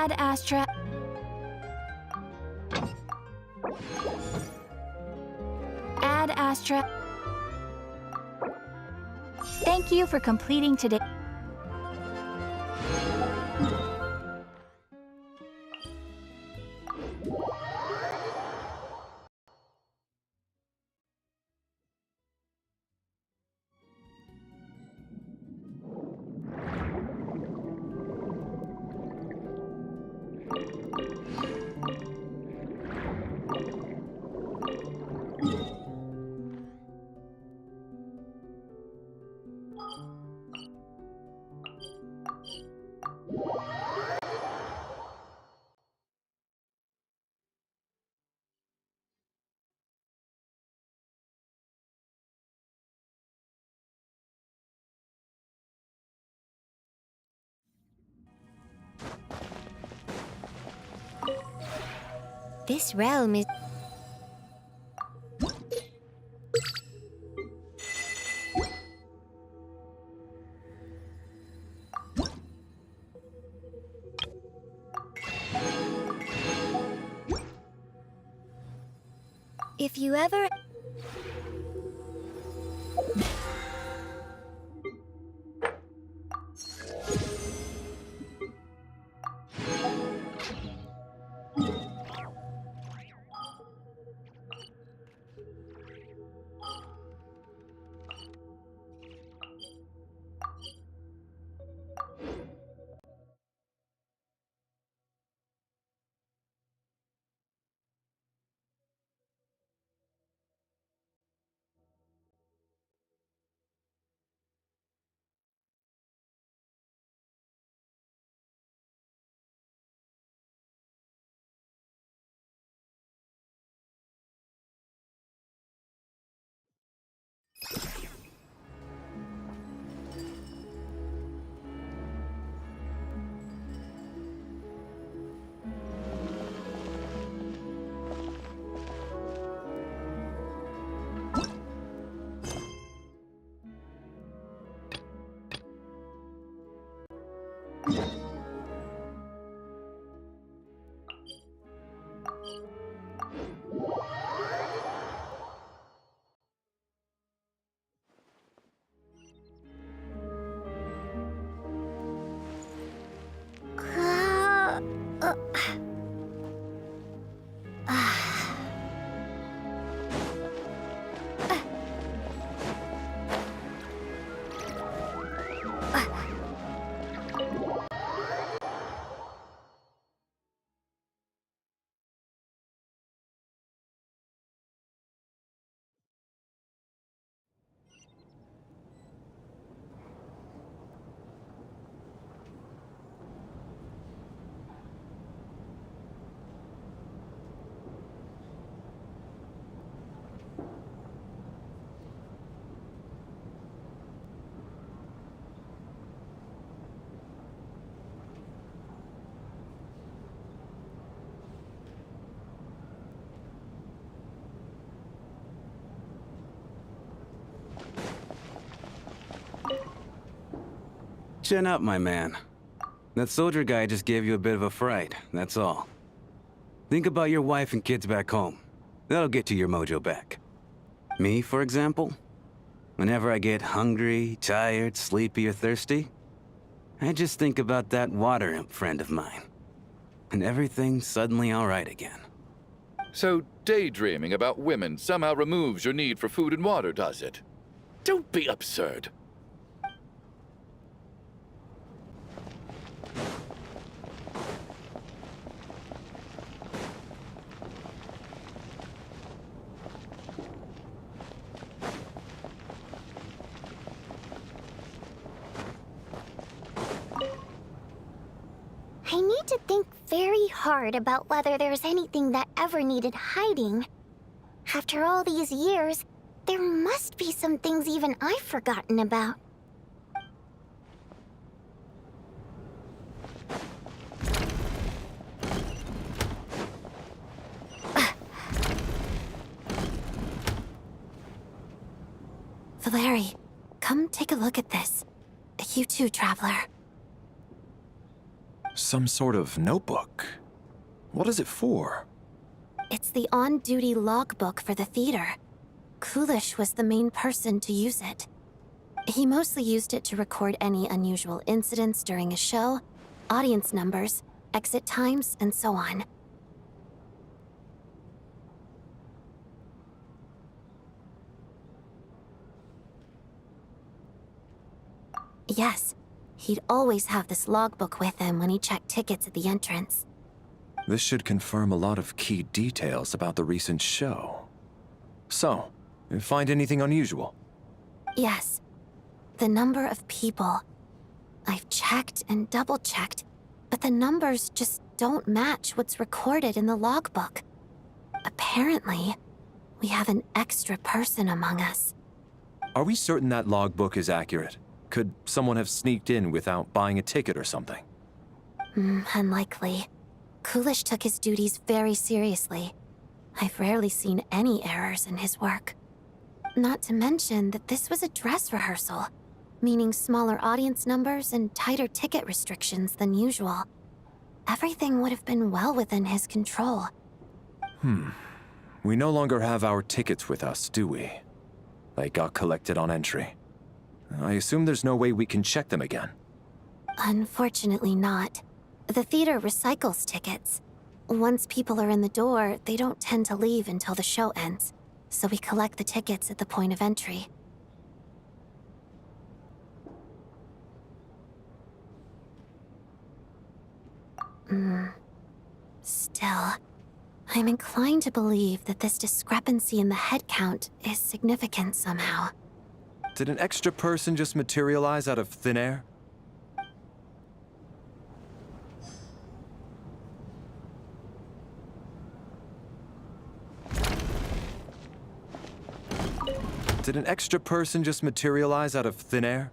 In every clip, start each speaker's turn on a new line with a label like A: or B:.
A: Ad Astra. Ad Astra. Thank you for completing today.
B: This realm is... If you ever...
C: Chin up, my man. That soldier guy just gave you a bit of a fright, that's all. Think about your wife and kids back home. That'll get you your mojo back. Me, for example? Whenever I get hungry, tired, sleepy, or thirsty, I just think about that water imp friend of mine. And everything's suddenly alright again.
D: So daydreaming about women somehow removes your need for food and water, does it? Don't be absurd.
B: I need to think very hard about whether there's anything that ever needed hiding. After all these years, there must be some things even I've forgotten about. Valeri, come take a look at this. You too, Traveler.
E: Some sort of notebook. What is it for?
B: It's the on-duty logbook for the theater. Coolish was the main person to use it. He mostly used it to record any unusual incidents during a show, audience numbers, exit times, and so on. Yes, he'd always have this logbook with him when he checked tickets at the entrance.
E: This should confirm a lot of key details about the recent show. So, you find anything unusual?
B: Yes. The number of people. I've checked and double-checked, but the numbers just don't match what's recorded in the logbook. Apparently, we have an extra person among us.
E: Are we certain that logbook is accurate? Could someone have sneaked in without buying a ticket or something?
B: Unlikely. Coolish took his duties very seriously. I've rarely seen any errors in his work. Not to mention that this was a dress rehearsal, meaning smaller audience numbers and tighter ticket restrictions than usual. Everything would have been well within his control.
E: We no longer have our tickets with us, do we? They got collected on entry. I assume there's no way we can check them again.
B: Unfortunately not. The theater recycles tickets. Once people are in the door, they don't tend to leave until the show ends, so we collect the tickets at the point of entry. Still, I'm inclined to believe that this discrepancy in the head count is significant somehow.
E: Did an extra person just materialize out of thin air? Did an extra person just materialize out of thin air?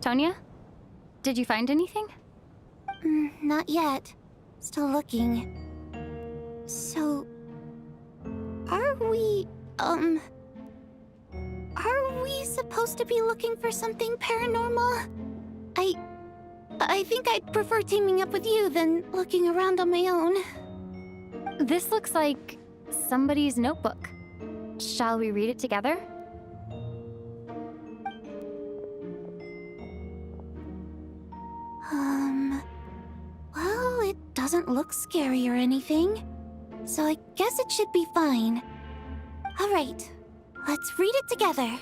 A: Tonya? Did you find anything?
B: Not yet. Still looking. So... Are we supposed to be looking for something paranormal? I think I'd prefer teaming up with you than looking around on my own.
A: This looks like somebody's notebook. Shall we read it together?
B: Well, it doesn't look scary or anything, so I guess it should be fine. All right, let's read it together.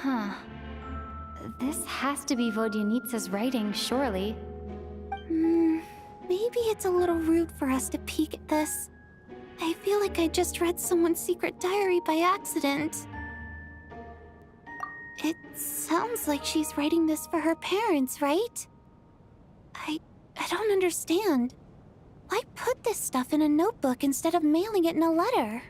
A: Huh. This has to be Vodyanitsa's writing, surely.
B: Maybe it's a little rude for us to peek at this. I feel like I just read someone's secret diary by accident. It sounds like she's writing this for her parents, right? I don't understand. Why put this stuff in a notebook instead of mailing it in a letter?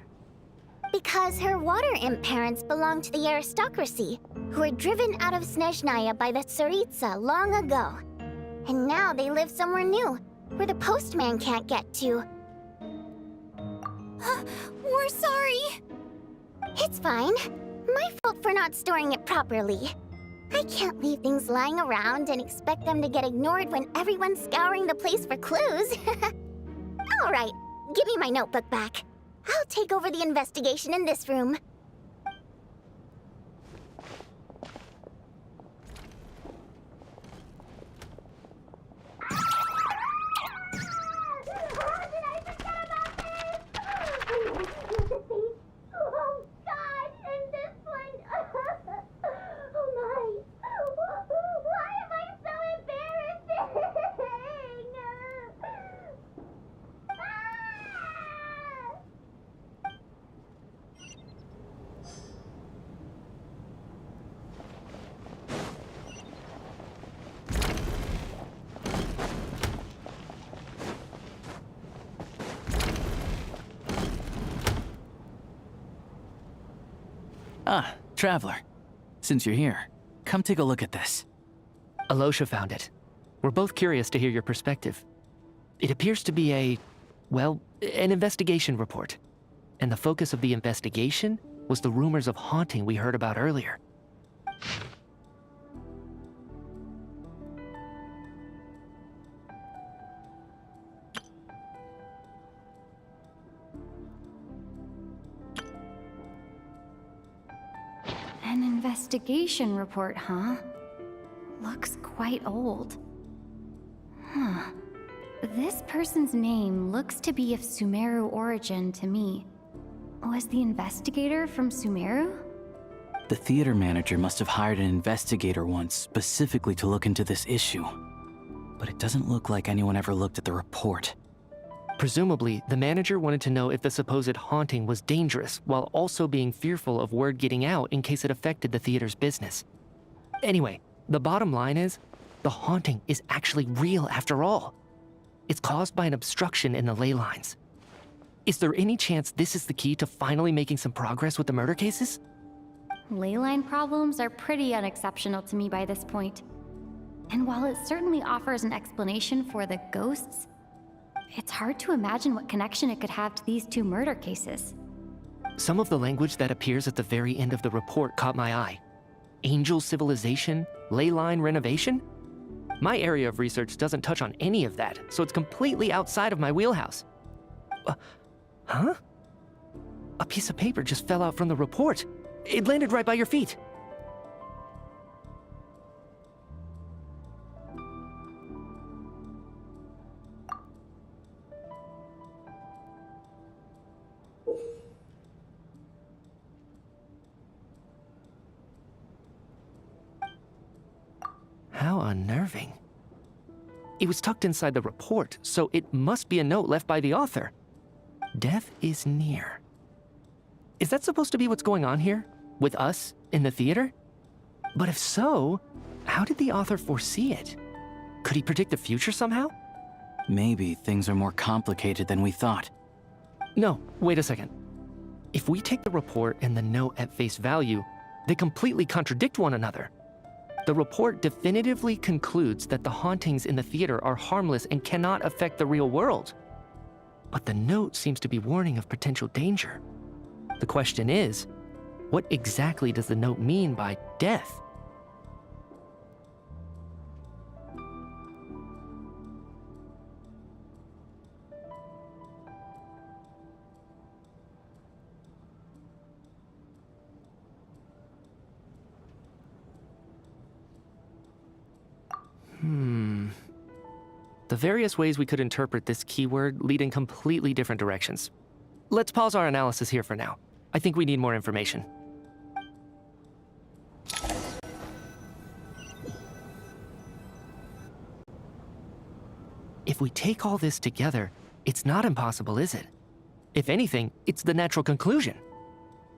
F: Because her water imp parents belonged to the aristocracy, who were driven out of Snezhnaya by the Tsaritsa long ago. And now they live somewhere new, where the postman can't get to.
B: We're sorry!
F: It's fine. My fault for not storing it properly. I can't leave things lying around and expect them to get ignored when everyone's scouring the place for clues. All right, give me my notebook back. I'll take over the investigation in this room. Oh God, and this one. Oh my. Why am I so embarrassing?
G: Ah, Traveler. Since you're here, come take a look at this.
H: Alosha found it. We're both curious to hear your perspective. It appears to be an investigation report. And the focus of the investigation was the rumors of haunting we heard about earlier.
A: An investigation report, huh? Looks quite old. Huh. This person's name looks to be of Sumeru origin to me. Was the investigator from Sumeru?
G: The theater manager must have hired an investigator once specifically to look into this issue. But it doesn't look like anyone ever looked at the report.
H: Presumably, the manager wanted to know if the supposed haunting was dangerous while also being fearful of word getting out in case it affected the theater's business. Anyway, the bottom line is, the haunting is actually real after all. It's caused by an obstruction in the ley lines. Is there any chance this is the key to finally making some progress with the murder cases?
A: Leyline problems are pretty unexceptional to me by this point. And while it certainly offers an explanation for the ghosts, it's hard to imagine what connection it could have to these two murder cases.
H: Some of the language that appears at the very end of the report caught my eye. Angel civilization, ley line renovation? My area of research doesn't touch on any of that, so it's completely outside of my wheelhouse. Huh? A piece of paper just fell out from the report. It landed right by your feet. How unnerving. It was tucked inside the report, so it must be a note left by the author. Death is near. Is that supposed to be what's going on here? With us, in the theater? But if so, how did the author foresee it? Could he predict the future somehow?
G: Maybe things are more complicated than we thought.
H: No, wait a second. If we take the report and the note at face value, they completely contradict one another. The report definitively concludes that the hauntings in the theater are harmless and cannot affect the real world. But the note seems to be warning of potential danger. The question is, what exactly does the note mean by death? The various ways we could interpret this keyword lead in completely different directions. Let's pause our analysis here for now. I think we need more information. If we take all this together, it's not impossible, is it? If anything, it's the natural conclusion.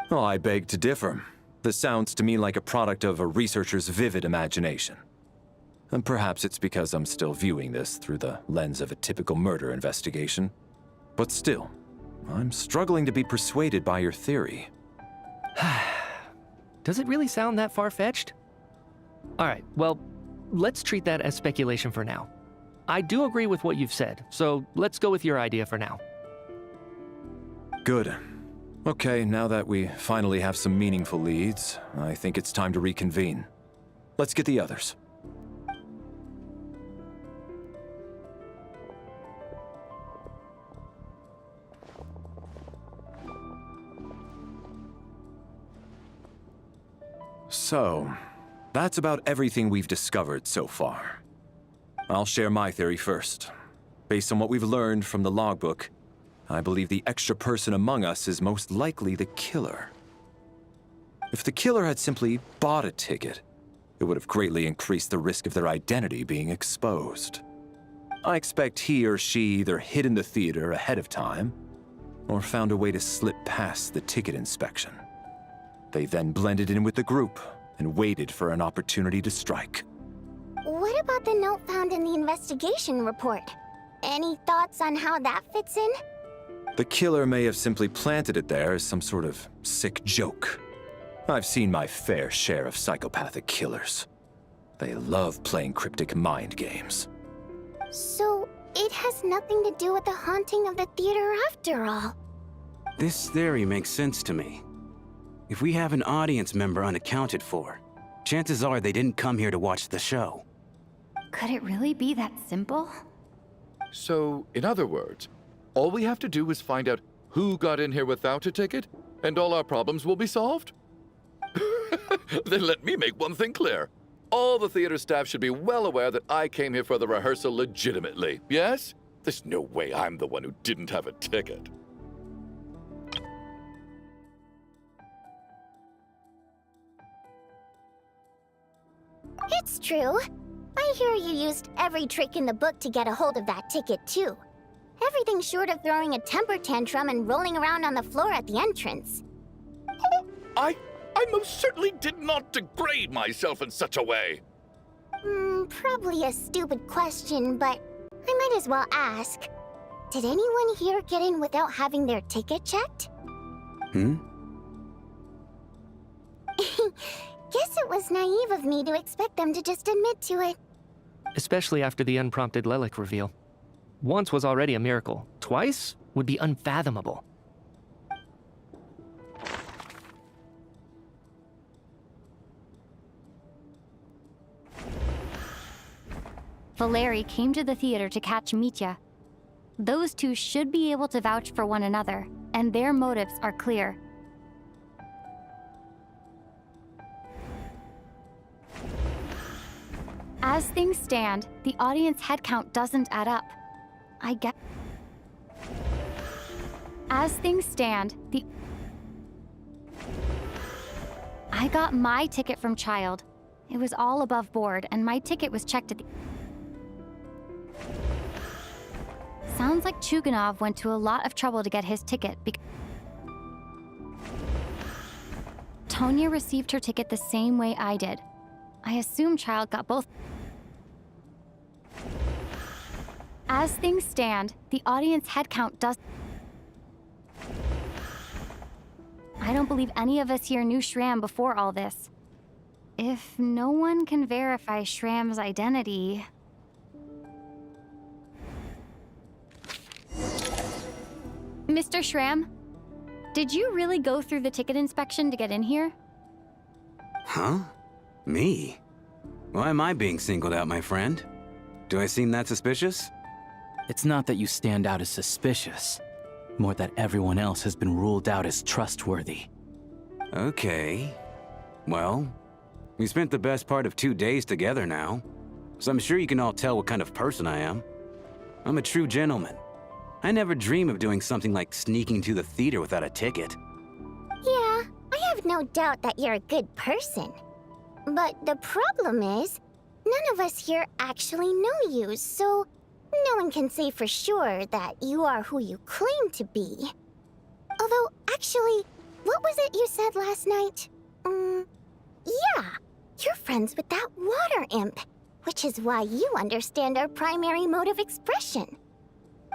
E: Oh, I beg to differ. This sounds to me like a product of a researcher's vivid imagination. And perhaps it's because I'm still viewing this through the lens of a typical murder investigation. But still, I'm struggling to be persuaded by your theory.
H: Does it really sound that far-fetched? All right, well, let's treat that as speculation for now. I do agree with what you've said, so let's go with your idea for now.
E: Good. Okay, now that we finally have some meaningful leads, I think it's time to reconvene. Let's get the others. So, that's about everything we've discovered so far. I'll share my theory first. Based on what we've learned from the logbook, I believe the extra person among us is most likely the killer. If the killer had simply bought a ticket, it would have greatly increased the risk of their identity being exposed. I expect he or she either hid in the theater ahead of time, or found a way to slip past the ticket inspection. They then blended in with the group and waited for an opportunity to strike.
F: What about the note found in the investigation report? Any thoughts on how that fits in?
E: The killer may have simply planted it there as some sort of sick joke. I've seen my fair share of psychopathic killers. They love playing cryptic mind games.
F: So, it has nothing to do with the haunting of the theater after all.
C: This theory makes sense to me. If we have an audience member unaccounted for, chances are they didn't come here to watch the show.
A: Could it really be that simple?
D: So, in other words, all we have to do is find out who got in here without a ticket, and all our problems will be solved? Then let me make one thing clear. All the theater staff should be well aware that I came here for the rehearsal legitimately, yes? There's no way I'm the one who didn't have a ticket.
F: It's true. I hear you used every trick in the book to get a hold of that ticket, too. Everything short of throwing a temper tantrum and rolling around on the floor at the entrance.
D: I most certainly did not degrade myself in such a way.
F: Probably a stupid question, but I might as well ask. Did anyone here get in without having their ticket checked? Guess it was naive of me to expect them to just admit to it.
H: Especially after the unprompted Lelik reveal. Once was already a miracle. Twice would be unfathomable.
A: Valeri came to the theater to catch Mitya. Those two should be able to vouch for one another, and their motives are clear. As things stand, the audience headcount doesn't add up. As things stand, I got my ticket from Child. It was all above board, and my ticket was checked at the... Sounds like Chuganov went to a lot of trouble to get his ticket because... Tonya received her ticket the same way I did. I assume Child got both. As things stand, the audience headcount does... I don't believe any of us here knew Shram before all this. If no one can verify Shram's identity... Mr. Shram, did you really go through the ticket inspection to get in here?
C: Huh? Me? Why am I being singled out, my friend? Do I seem that suspicious?
G: It's not that you stand out as suspicious, more that everyone else has been ruled out as trustworthy.
C: Okay. Well, we spent the best part of 2 days together now, so I'm sure you can all tell what kind of person I am. I'm a true gentleman. I never dream of doing something like sneaking to the theater without a ticket.
F: Yeah, I have no doubt that you're a good person. But the problem is, none of us here actually know you, so no one can say for sure that you are who you claim to be. Although, actually, what was it you said last night? Yeah, you're friends with that water imp, which is why you understand our primary mode of expression.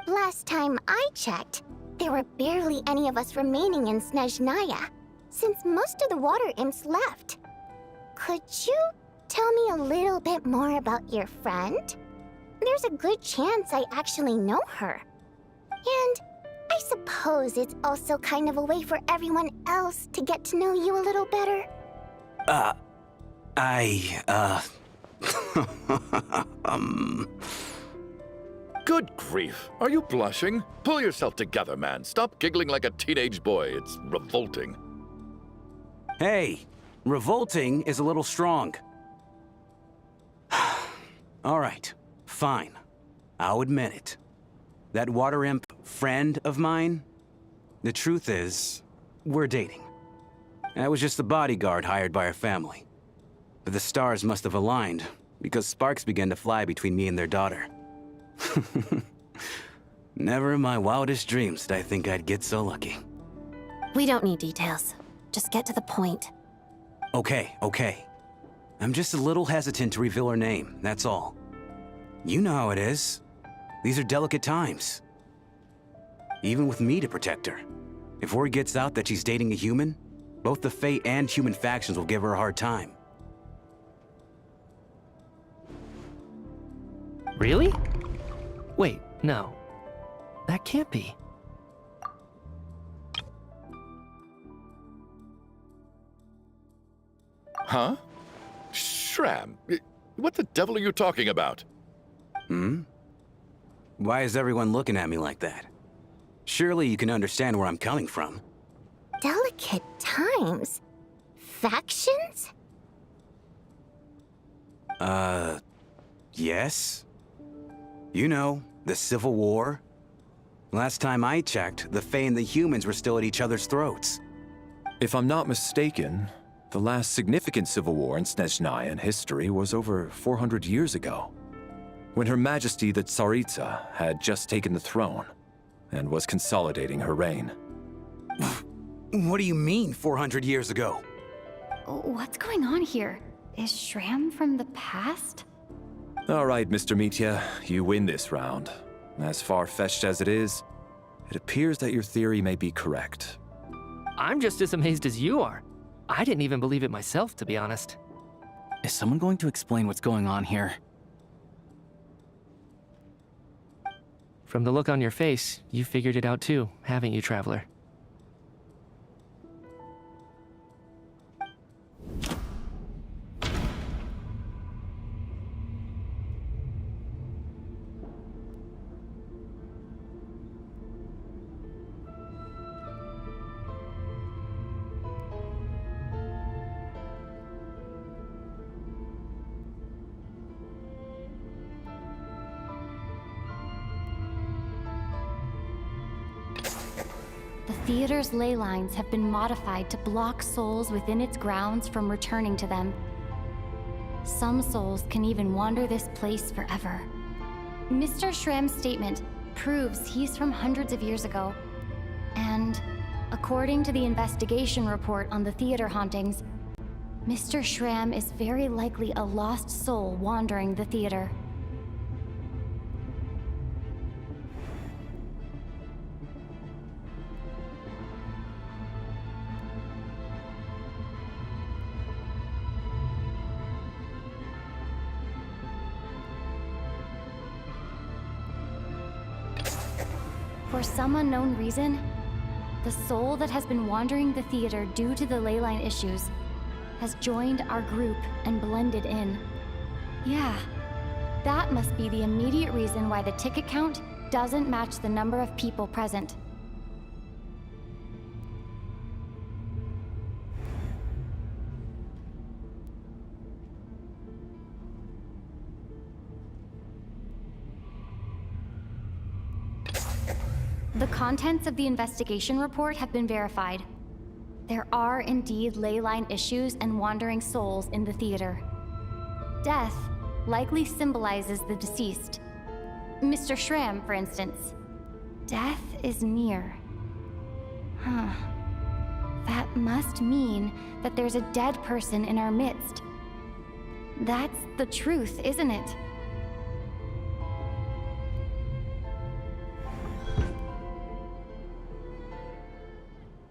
F: Last time I checked, there were barely any of us remaining in Snezhnaya, since most of the water imps left. Could you tell me a little bit more about your friend? There's a good chance I actually know her. And I suppose it's also kind of a way for everyone else to get to know you a little better.
D: Good grief. Are you blushing? Pull yourself together, man. Stop giggling like a teenage boy. It's revolting.
C: Hey, revolting is a little strong. All right, fine. I'll admit it. That water imp friend of mine, the truth is, we're dating. I was just a bodyguard hired by our family. But the stars must have aligned, because sparks began to fly between me and their daughter. Never in my wildest dreams did I think I'd get so lucky.
B: We don't need details. Just get to the point.
C: Okay. I'm just a little hesitant to reveal her name, that's all. You know how it is. These are delicate times. Even with me to protect her. If word gets out that she's dating a human, Both the Fae and human factions will give her a hard time.
H: Really? Wait, no. That can't be.
D: Huh? Shram, what the devil are you talking about?
C: Hmm? Why is everyone looking at me like that? Surely you can understand where I'm coming from.
F: Delicate times? Factions?
C: Yes? You know, the Civil War? Last time I checked, the Fae and the humans were still at each other's throats.
E: If I'm not mistaken, the last significant civil war in Snezhnayan history was over 400 years ago, when Her Majesty the Tsaritsa had just taken the throne and was consolidating her reign.
C: What do you mean, 400 years ago?
A: What's going on here? Is Shram from the past?
E: All right, Mr. Mitya, you win this round. As far-fetched as it is, it appears that your theory may be correct.
H: I'm just as amazed as you are. I didn't even believe it myself, to be honest.
G: Is someone going to explain what's going on here?
H: From the look on your face, you figured it out too, haven't you, Traveler?
A: The theater's ley lines have been modified to block souls within its grounds from returning to them. Some souls can even wander this place forever. Mr. Shram's statement proves he's from hundreds of years ago. And according to the investigation report on the theater hauntings, Mr. Shram is very likely a lost soul wandering the theater. For some unknown reason, the soul that has been wandering the theater due to the leyline issues has joined our group and blended in. Yeah, that must be the immediate reason why the ticket count doesn't match the number of people present. The contents of the investigation report have been verified. There are indeed leyline issues and wandering souls in the theater. Death likely symbolizes the deceased. Mr. Shram, for instance. Death is near. Huh. That must mean that there's a dead person in our midst. That's the truth, isn't it?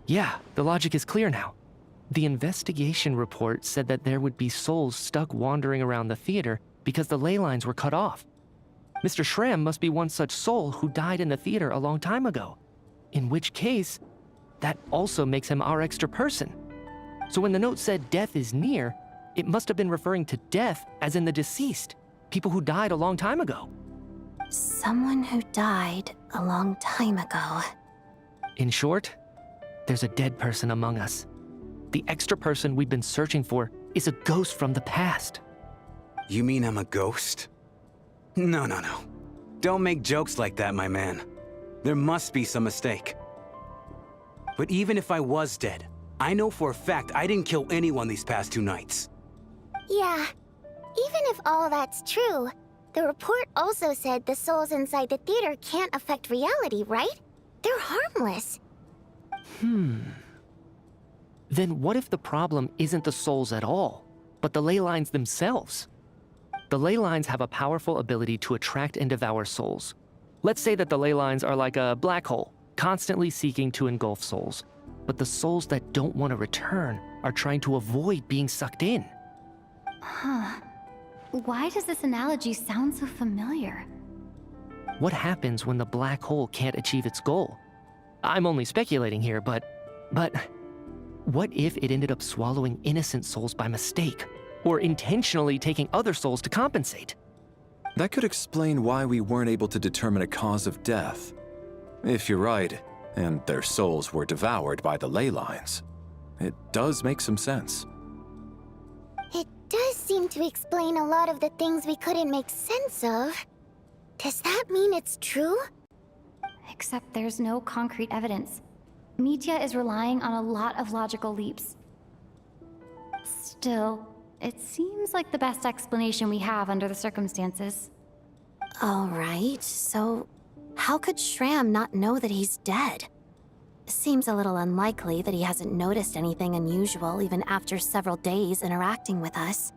H: Yeah, the logic is clear now. The investigation report said that there would be souls stuck wandering around the theater because the ley lines were cut off. Mr. Shram must be one such soul who died in the theater a long time ago. In which case, that also makes him our extra person. So when the note said death is near, it must have been referring to death as in the deceased, people who died a long time ago.
B: Someone who died a long time ago.
H: In short, there's a dead person among us. The extra person we've been searching for is a ghost from the past.
C: You mean I'm a ghost? No. Don't make jokes like that, my man. There must be some mistake. But even if I was dead, I know for a fact I didn't kill anyone these past 2 nights.
F: Yeah. Even if all that's true, the report also said the souls inside the theater can't affect reality, right? They're harmless.
H: Then what if the problem isn't the souls at all, but the ley lines themselves? The ley lines have a powerful ability to attract and devour souls. Let's say that the ley lines are like a black hole, constantly seeking to engulf souls. but the souls that don't want to return are trying to avoid being sucked in.
A: Huh. Why does this analogy sound so familiar?
H: What happens when the black hole can't achieve its goal? I'm only speculating here, but what if it ended up swallowing innocent souls by mistake, or intentionally taking other souls to compensate?
E: That could explain why we weren't able to determine a cause of death. If you're right, and their souls were devoured by the ley lines, it does make some sense.
F: It does seem to explain a lot of the things we couldn't make sense of. Does that mean it's true?
A: Except there's no concrete evidence. Mitya is relying on a lot of logical leaps. Still, it seems like the best explanation we have under the circumstances.
B: All right, so how could Shram not know that he's dead? Seems a little unlikely that he hasn't noticed anything unusual even after several days interacting with us.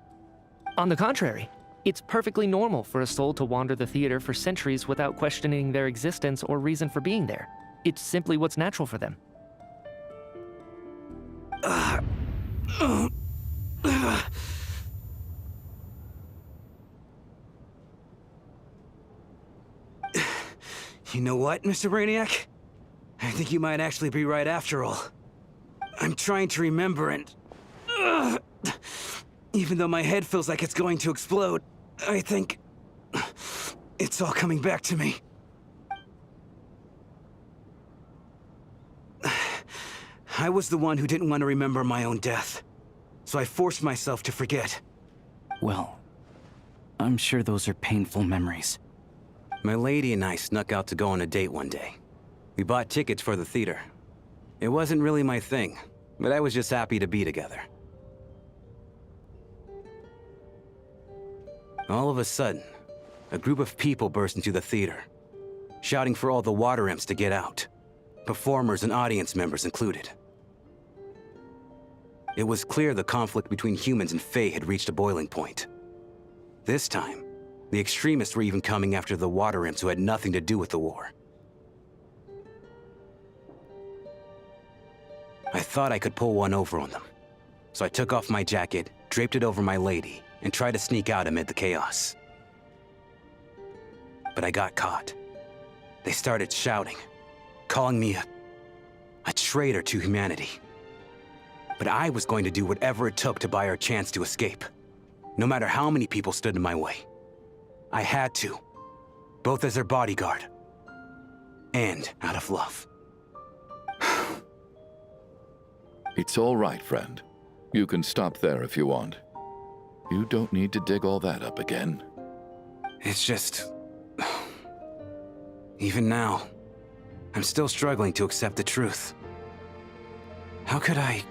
H: On the contrary, it's perfectly normal for a soul to wander the theater for centuries without questioning their existence or reason for being there. It's simply what's natural for them.
C: You know what, Mr. Brainiac? I think you might actually be right after all. I'm trying to remember and... even though my head feels like it's going to explode, I think... it's all coming back to me. I was the one who didn't want to remember my own death, so I forced myself to forget.
G: Well, I'm sure those are painful memories.
C: My lady and I snuck out to go on a date one day. We bought tickets for the theater. It wasn't really my thing, but I was just happy to be together. All of a sudden, a group of people burst into the theater, shouting for all the water imps to get out, performers and audience members included. It was clear the conflict between humans and Fae had reached a boiling point. This time, the extremists were even coming after the water imps who had nothing to do with the war. I thought I could pull one over on them, so I took off my jacket, draped it over my lady, and tried to sneak out amid the chaos. But I got caught. They started shouting, calling me a traitor to humanity. But I was going to do whatever it took to buy our chance to escape, no matter how many people stood in my way. I had to, both as their bodyguard and out of love.
D: It's all right, friend. You can stop there if you want. You don't need to dig all that up again.
C: It's just... even now, I'm still struggling to accept the truth. How could I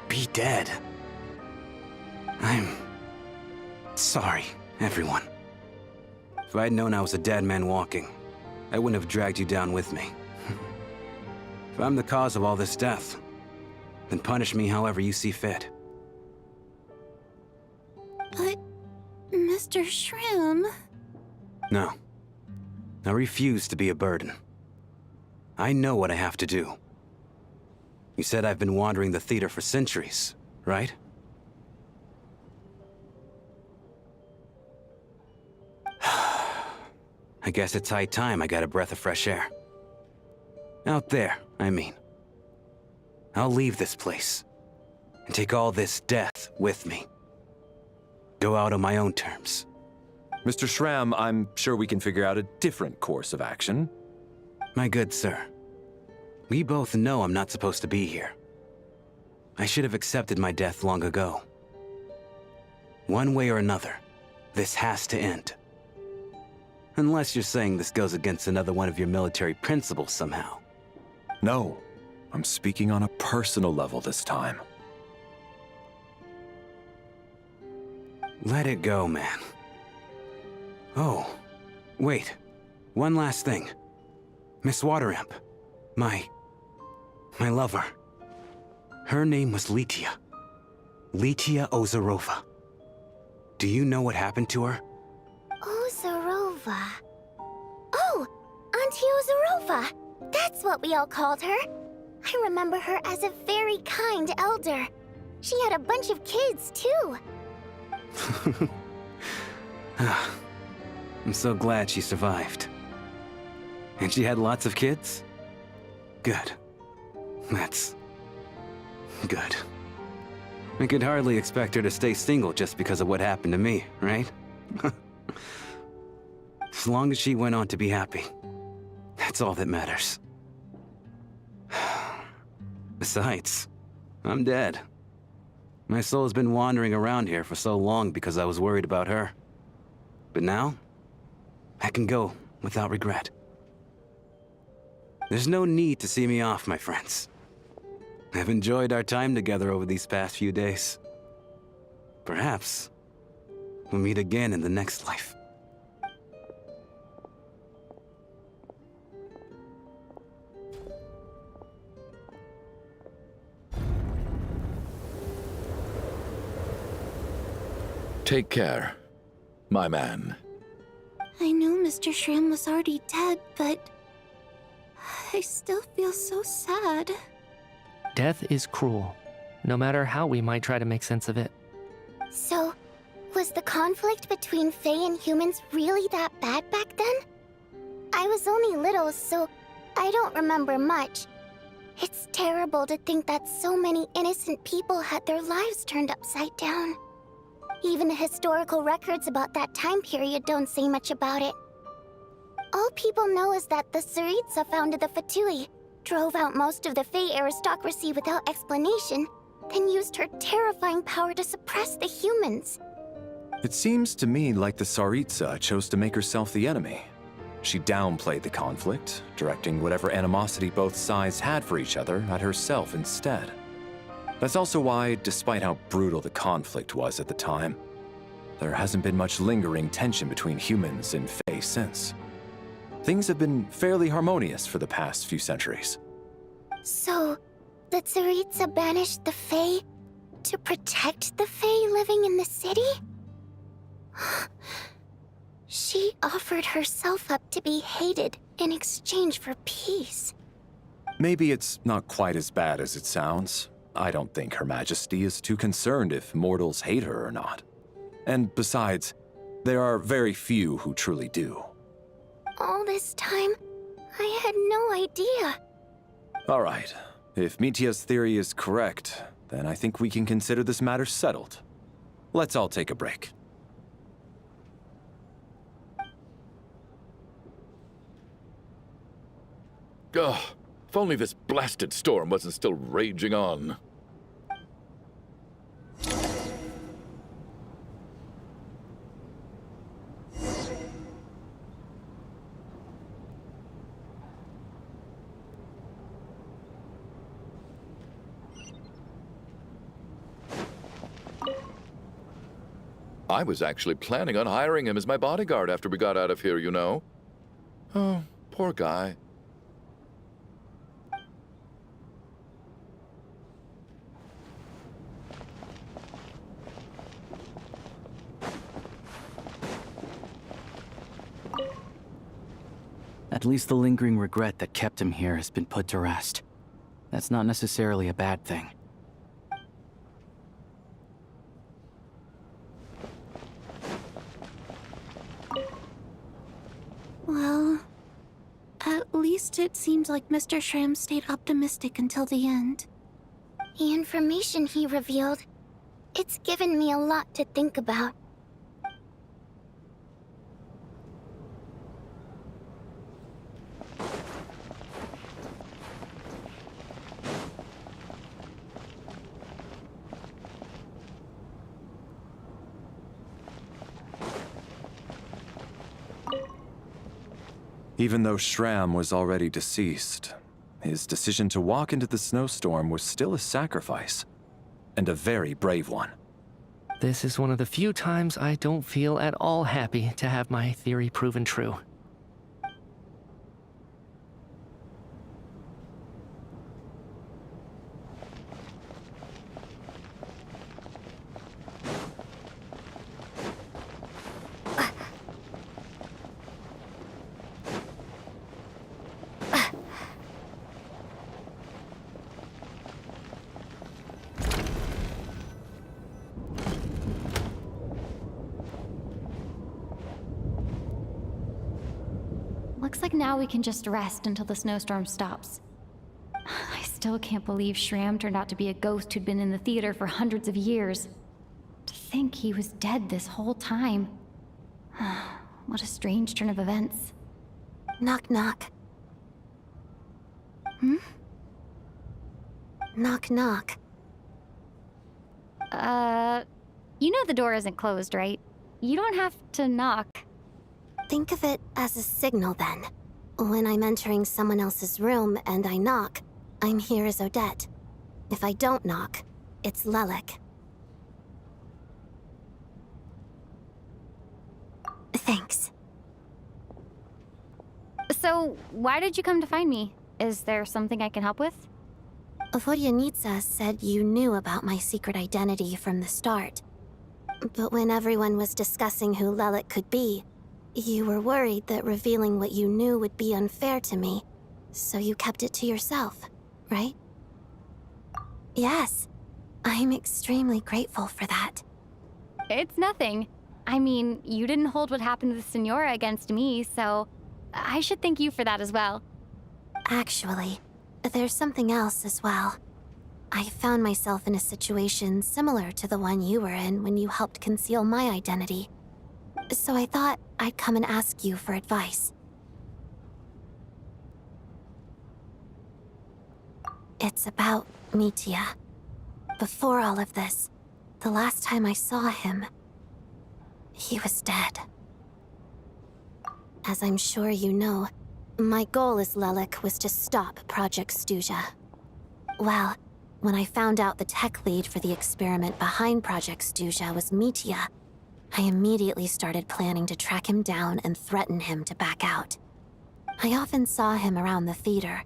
C: be dead? I'm sorry, everyone. If I'd known I was a dead man walking, I wouldn't have dragged you down with me. If I'm the cause of all this death, then punish me however you see fit.
B: But, Mr. Shram...
C: No. I refuse to be a burden. I know what I have to do. You said I've been wandering the theater for centuries, right? I guess it's high time I got a breath of fresh air. Out there, I mean. I'll leave this place, and take all this death with me. Go out on my own terms.
E: Mr. Shram, I'm sure we can figure out a different course of action.
C: My good sir, we both know I'm not supposed to be here. I should have accepted my death long ago. One way or another, this has to end. Unless you're saying this goes against another one of your military principles somehow.
E: No, I'm speaking on a personal level this time.
C: Let it go, man. Oh, wait. One last thing. Miss Water Imp. My lover. Her name was Litia. Litia Ozarova. Do you know what happened to her?
F: Ozarova. Oh, Auntie Ozarova. That's what we all called her. I remember her as a very kind elder. She had a bunch of kids, too.
C: I'm so glad she survived. And she had lots of kids? Good. That's... good. I could hardly expect her to stay single just because of what happened to me, right? As long as she went on to be happy, that's all that matters. Besides, I'm dead. My soul's been wandering around here for so long because I was worried about her. But now, I can go without regret. There's no need to see me off, my friends. I've enjoyed our time together over these past few days. Perhaps we'll meet again in the next life.
D: Take care, my man.
B: I knew Mr. Shram was already dead, but I still feel so sad.
H: Death is cruel, no matter how we might try to make sense of it.
F: So, was the conflict between Fae and humans really that bad back then? I was only little, so I don't remember much. It's terrible to think that so many innocent people had their lives turned upside down. Even the historical records about that time period don't say much about it. All people know is that the Tsaritsa founded the Fatui, drove out most of the Fae aristocracy without explanation, then used her terrifying power to suppress the humans.
E: It seems to me like the Tsaritsa chose to make herself the enemy. She downplayed the conflict, directing whatever animosity both sides had for each other at herself instead. That's also why, despite how brutal the conflict was at the time, there hasn't been much lingering tension between humans and Fae since. Things have been fairly harmonious for the past few centuries.
F: So, the Tsaritsa banished the Fae to protect the Fae living in the city? She offered herself up to be hated in exchange for peace.
E: Maybe it's not quite as bad as it sounds. I don't think Her Majesty is too concerned if mortals hate her or not. And besides, there are very few who truly do.
F: All this time, I had no idea.
E: All right. If Mitya's theory is correct, then I think we can consider this matter settled. Let's all take a break.
D: Ugh, if only this blasted storm wasn't still raging on. I was actually planning on hiring him as my bodyguard after we got out of here, you know. Oh, poor guy.
G: At least the lingering regret that kept him here has been put to rest. That's not necessarily a bad thing.
B: Well, at least it seems like Mr. Shram stayed optimistic until the end.
F: The information he revealed, it's given me a lot to think about.
E: Even though Shram was already deceased, his decision to walk into the snowstorm was still a sacrifice, and a very brave one.
H: This is one of the few times I don't feel at all happy to have my theory proven true.
A: like now we can just rest until the snowstorm stops. I still can't believe Shram turned out to be a ghost who'd been in the theater for hundreds of years. To think he was dead this whole time. What a strange turn of events.
B: Knock, knock.
A: Hmm?
B: Knock, knock.
A: You know the door isn't closed, right? You don't have to knock.
B: Think of it as a signal then. When I'm entering someone else's room and I knock, I'm here as Odette. If I don't knock, it's Lelik. Thanks.
A: So, why did you come to find me? Is there something I can help with?
B: Vodyanitsa said you knew about my secret identity from the start. But when everyone was discussing who Lelik could be, you were worried that revealing what you knew would be unfair to me, so you kept it to yourself, right? Yes, I'm extremely grateful for that.
A: It's nothing. I mean, you didn't hold what happened with Senora against me, so I should thank you for that as well.
B: Actually, there's something else as well. I found myself in a situation similar to the one you were in when you helped conceal my identity. So I thought I'd come and ask you for advice. It's about Mitya. Before all of this, the last time I saw him, he was dead. As I'm sure you know, my goal as Lelik was to stop Project Stuja. Well, when I found out the tech lead for the experiment behind Project Stuja was Mitya, I immediately started planning to track him down and threaten him to back out. I often saw him around the theater,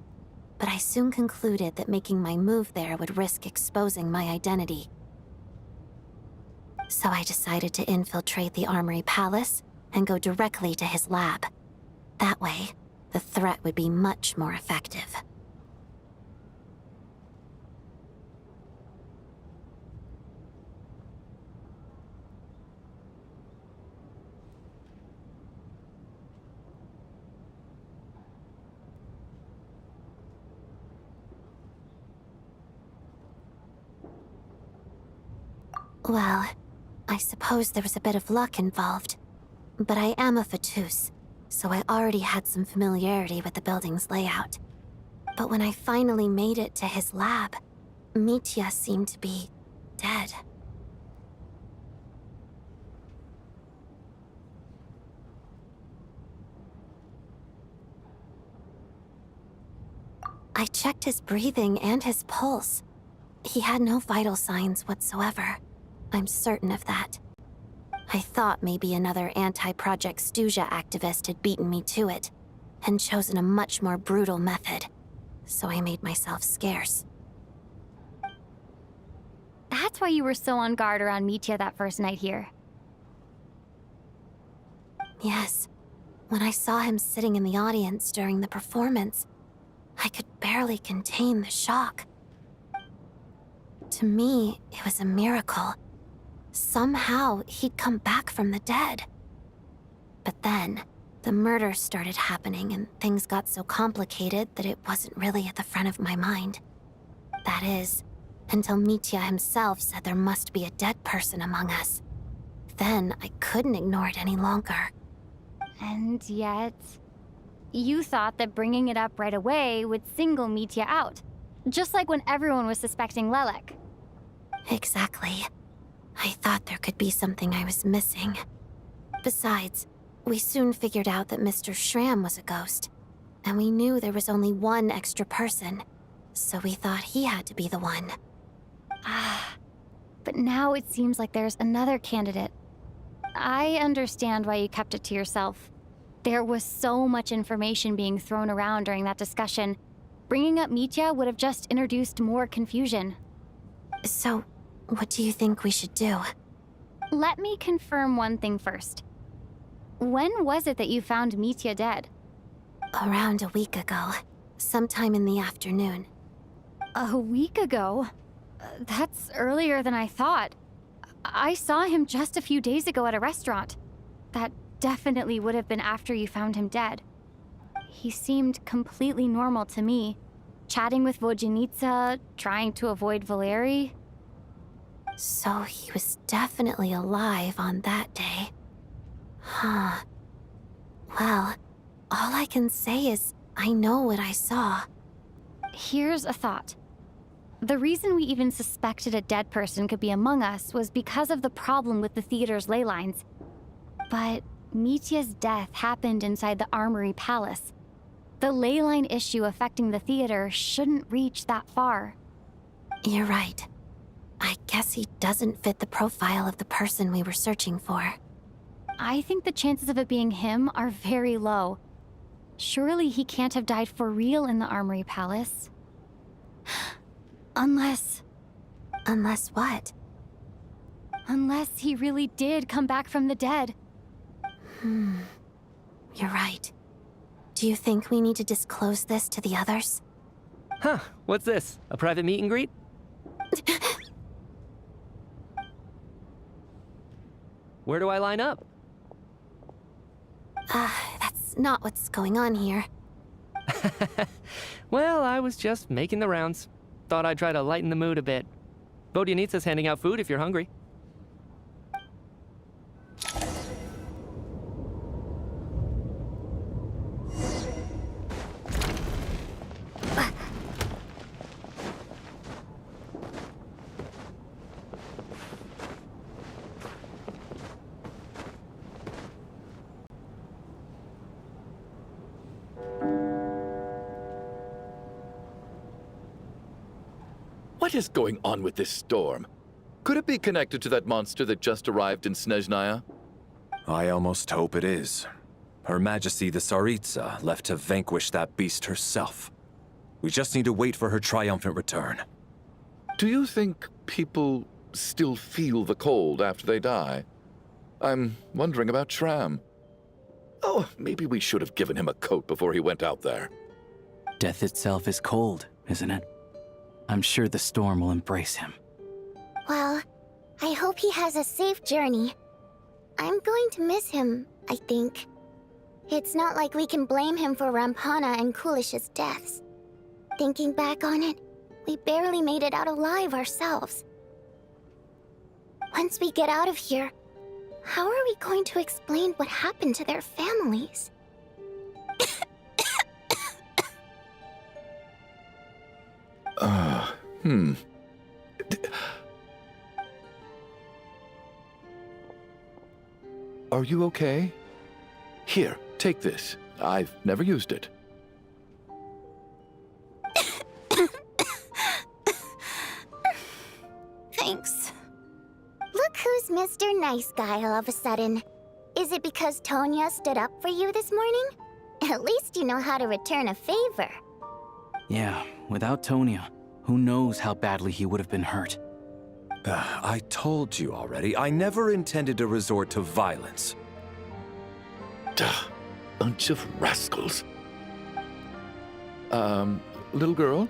B: but I soon concluded that making my move there would risk exposing my identity. So I decided to infiltrate the Armory Palace and go directly to his lab. That way, the threat would be much more effective. Well, I suppose there was a bit of luck involved. But I am a Fatus, so I already had some familiarity with the building's layout. But when I finally made it to his lab, Mitya seemed to be dead. I checked his breathing and his pulse. He had no vital signs whatsoever. I'm certain of that. I thought maybe another anti-Project Stuja activist had beaten me to it, and chosen a much more brutal method, so I made myself scarce.
A: That's why you were so on guard around Mitya that first night here.
B: Yes. When I saw him sitting in the audience during the performance, I could barely contain the shock. To me, it was a miracle. Somehow, he'd come back from the dead. But then, the murders started happening and things got so complicated that it wasn't really at the front of my mind. That is, until Mitya himself said there must be a dead person among us. Then, I couldn't ignore it any longer.
A: And yet, you thought that bringing it up right away would single Mitya out. Just like when everyone was suspecting Lelik.
B: Exactly. I thought there could be something I was missing. Besides, we soon figured out that Mr. Shram was a ghost, and we knew there was only one extra person, so we thought he had to be the one.
A: But now it seems like there's another candidate. I understand why you kept it to yourself. There was so much information being thrown around during that discussion. Bringing up Mitya would have just introduced more confusion.
B: So, what do you think we should do?
A: Let me confirm one thing first. When was it that you found Mitya dead?
B: Around a week ago, sometime in the afternoon.
A: A week ago? That's earlier than I thought. I saw him just a few days ago at a restaurant. That definitely would have been after you found him dead. He seemed completely normal to me, chatting with Vojanitsa, trying to avoid Valeri.
B: So he was definitely alive on that day. Huh. Well, all I can say is I know what I saw.
A: Here's a thought. The reason we even suspected a dead person could be among us was because of the problem with the theater's ley lines. But Mitya's death happened inside the Armory Palace. The ley line issue affecting the theater shouldn't reach that far.
B: You're right. I guess he doesn't fit the profile of the person we were searching for.
A: I think the chances of it being him are very low. Surely he can't have died for real in the Armory Palace. Unless
B: What?
A: Unless he really did come back from the dead.
B: You're right. Do you think we need to disclose this to the others?
H: Huh, what's this? A private meet and greet? Where do I line up?
B: That's not what's going on here.
H: Well, I was just making the rounds. Thought I'd try to lighten the mood a bit. Vodyanitsa's handing out food if you're hungry.
D: What is going on with this storm? Could it be connected to that monster that just arrived in Snezhnaya?
E: I almost hope it is. Her Majesty the Tsaritsa left to vanquish that beast herself. We just need to wait for her triumphant return.
D: Do you think people still feel the cold after they die? I'm wondering about Shram. Oh, maybe we should have given him a coat before he went out there.
G: Death itself is cold, isn't it? I'm sure the storm will embrace him.
F: Well, I hope he has a safe journey. I'm going to miss him, I think. It's not like we can blame him for Rampana and Kulish's deaths. Thinking back on it, we barely made it out alive ourselves. Once we get out of here, how are we going to explain what happened to their families?
D: Are you okay? Here, take this. I've never used it.
B: Thanks.
F: Look who's Mr. Nice Guy all of a sudden. Is it because Tonya stood up for you this morning? At least you know how to return a favor.
G: Yeah, without Tonya, who knows how badly he would have been hurt.
E: I told you already, I never intended to resort to violence.
D: Duh, bunch of rascals. Little girl?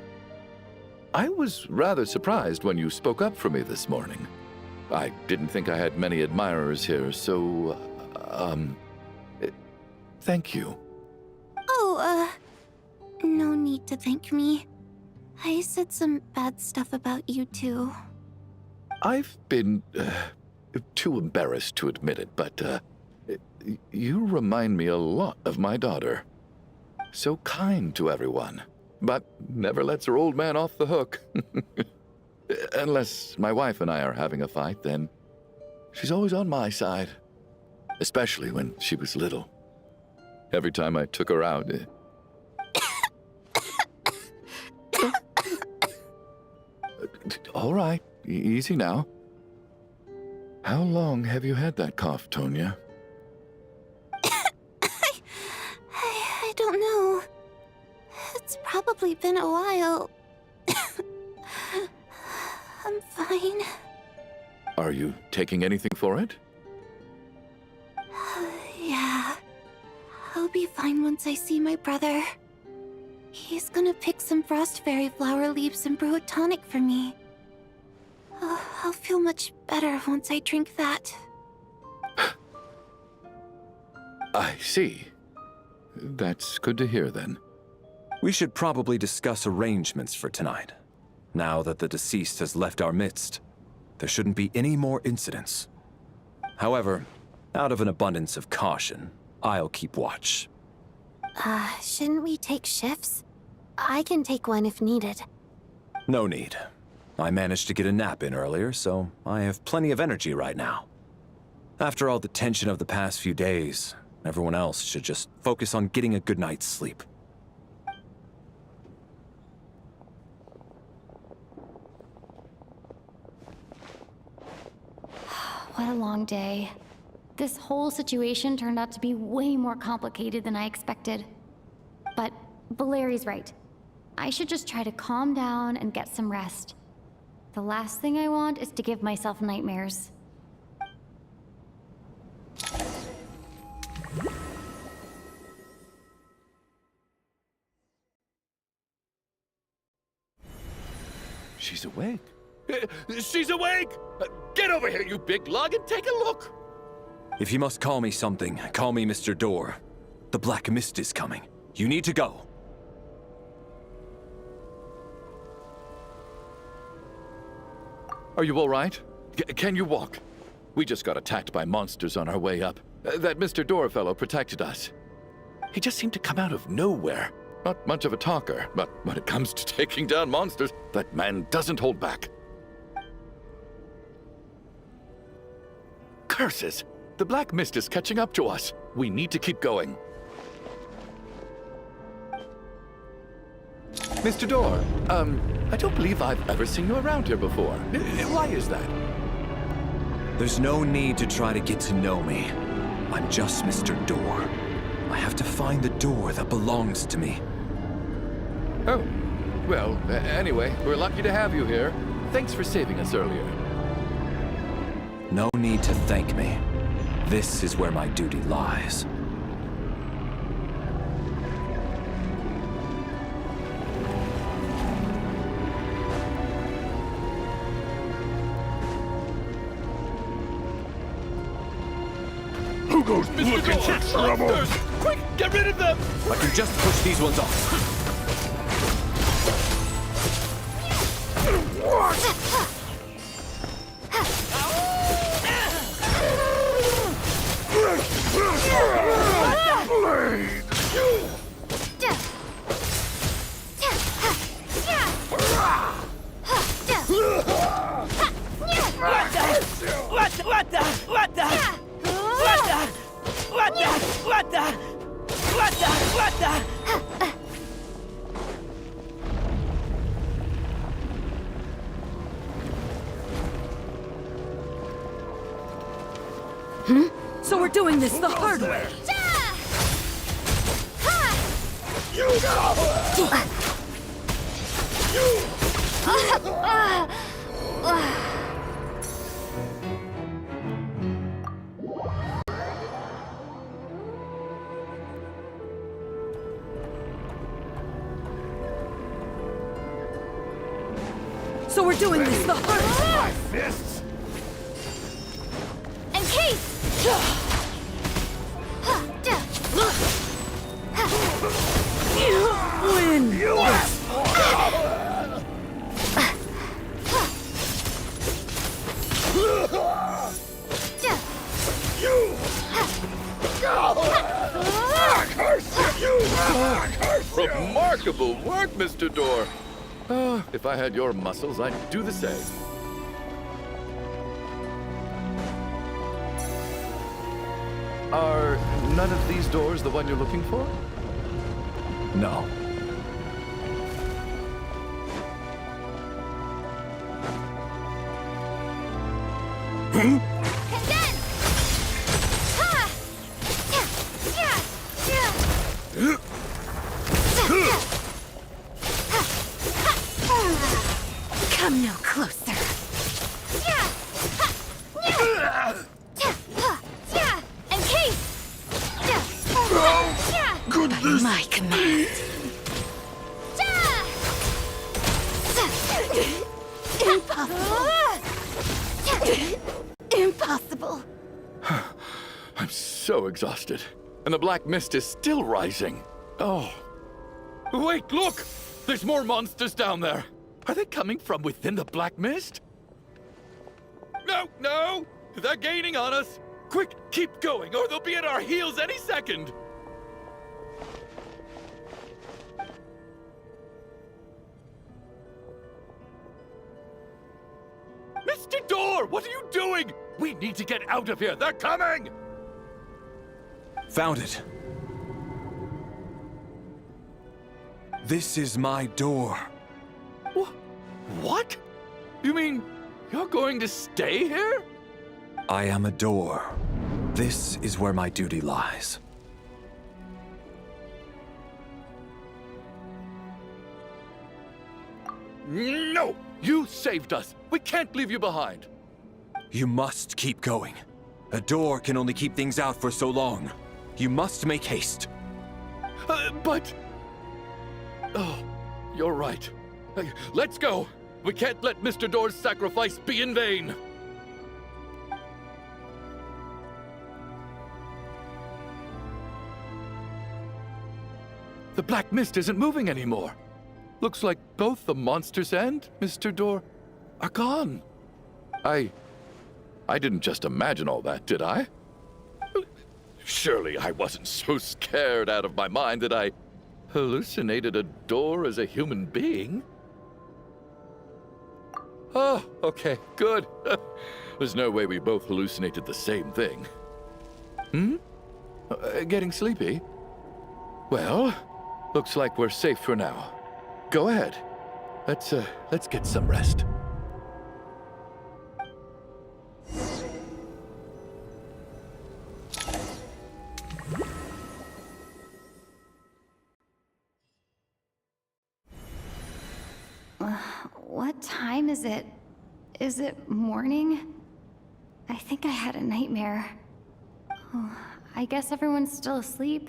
D: I was rather surprised when you spoke up for me this morning. I didn't think I had many admirers here, so, thank you.
B: Oh, no need to thank me. I said some bad stuff about you too.
D: I've been, too embarrassed to admit it, but, you remind me a lot of my daughter. So kind to everyone, but never lets her old man off the hook. Unless my wife and I are having a fight, then she's always on my side. Especially when she was little. Every time I took her out... All right, easy now. How long have you had that cough, Tonya?
B: I don't know. It's probably been a while. I'm fine.
D: Are you taking anything for it?
B: Yeah. I'll be fine once I see my brother. He's gonna pick some frost fairy flower leaves and brew a tonic for me. I'll feel much better once I drink that.
D: I see. That's good to hear, then.
E: We should probably discuss arrangements for tonight. Now that the deceased has left our midst, there shouldn't be any more incidents. However, out of an abundance of caution, I'll keep watch.
B: Shouldn't we take shifts? I can take one if needed.
E: No need. I managed to get a nap in earlier, so I have plenty of energy right now. After all the tension of the past few days, everyone else should just focus on getting a good night's sleep.
A: What a long day. This whole situation turned out to be way more complicated than I expected. But Valeri's right. I should just try to calm down and get some rest. The last thing I want is to give myself nightmares.
D: She's awake. She's awake! Get over here, you big lug, and take a look!
E: If you must call me something, call me Mr. Door. The Black Mist is coming. You need to go.
D: Are you all right? Can you walk? We just got attacked by monsters on our way up. That Mr. Door fellow protected us. He just seemed to come out of nowhere. Not much of a talker, but when it comes to taking down monsters, that man doesn't hold back. Curses! The Black Mist is catching up to us. We need to keep going. Mr. Door, I don't believe I've ever seen you around here before. Why is that?
E: There's no need to try to get to know me. I'm just Mr. Door. I have to find the door that belongs to me.
D: Oh, well, anyway, we're lucky to have you here. Thanks for saving us earlier.
E: No need to thank me. This is where my duty lies.
D: Who goes looking for trouble? Quick, get rid of them!
E: I can just push these ones off.
I: So we're doing this the hard way. So we're doing this the hard way.
D: My fists!
F: Encase!
I: Win!
D: Remarkable work, Mr. Door. If I had your muscles, I'd do the same. Are none of these doors the one you're looking for?
E: No.
F: Condense! Ha!
I: Come no closer.
F: Encase!
I: By my command. Impossible.
F: Ah!
I: Impossible.
D: I'm so exhausted. and the black mist is still rising. Oh. Wait, look! There's more monsters down there. Are they coming from within the black mist? No, no! They're gaining on us! Quick, keep going, or they'll be at our heels any second! Mr. Door, what are you doing? We need to get out of here. They're coming!
E: Found it. This is my door.
D: What? You mean you're going to stay here?
E: I am a door. This is where my duty lies.
D: No! You saved us. We can't leave you behind.
E: You must keep going. A door can only keep things out for so long. You must make haste.
D: But... Oh, you're right. Let's go. We can't let Mr. Door's sacrifice be in vain. The black mist isn't moving anymore. Looks like both the monsters and Mr. Door are gone. I didn't just imagine all that, did I? Surely I wasn't so scared out of my mind that I hallucinated a door as a human being. Oh, okay, good. There's no way we both hallucinated the same thing. Getting sleepy? Well, looks like we're safe for now. Go ahead. Let's get some rest.
A: What time is it? Is it morning? I think I had a nightmare. Oh, I guess everyone's still asleep.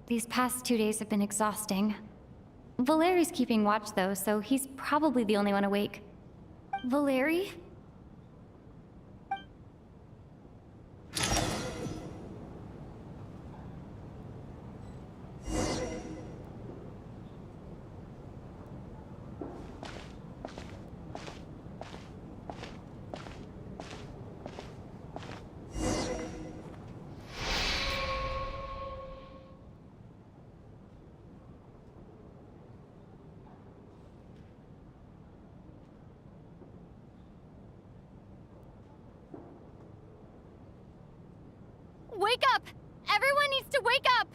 A: These past 2 days have been exhausting. Valeri's keeping watch though, so he's probably the only one awake. Valeri?
F: Wake up! Everyone needs to wake up!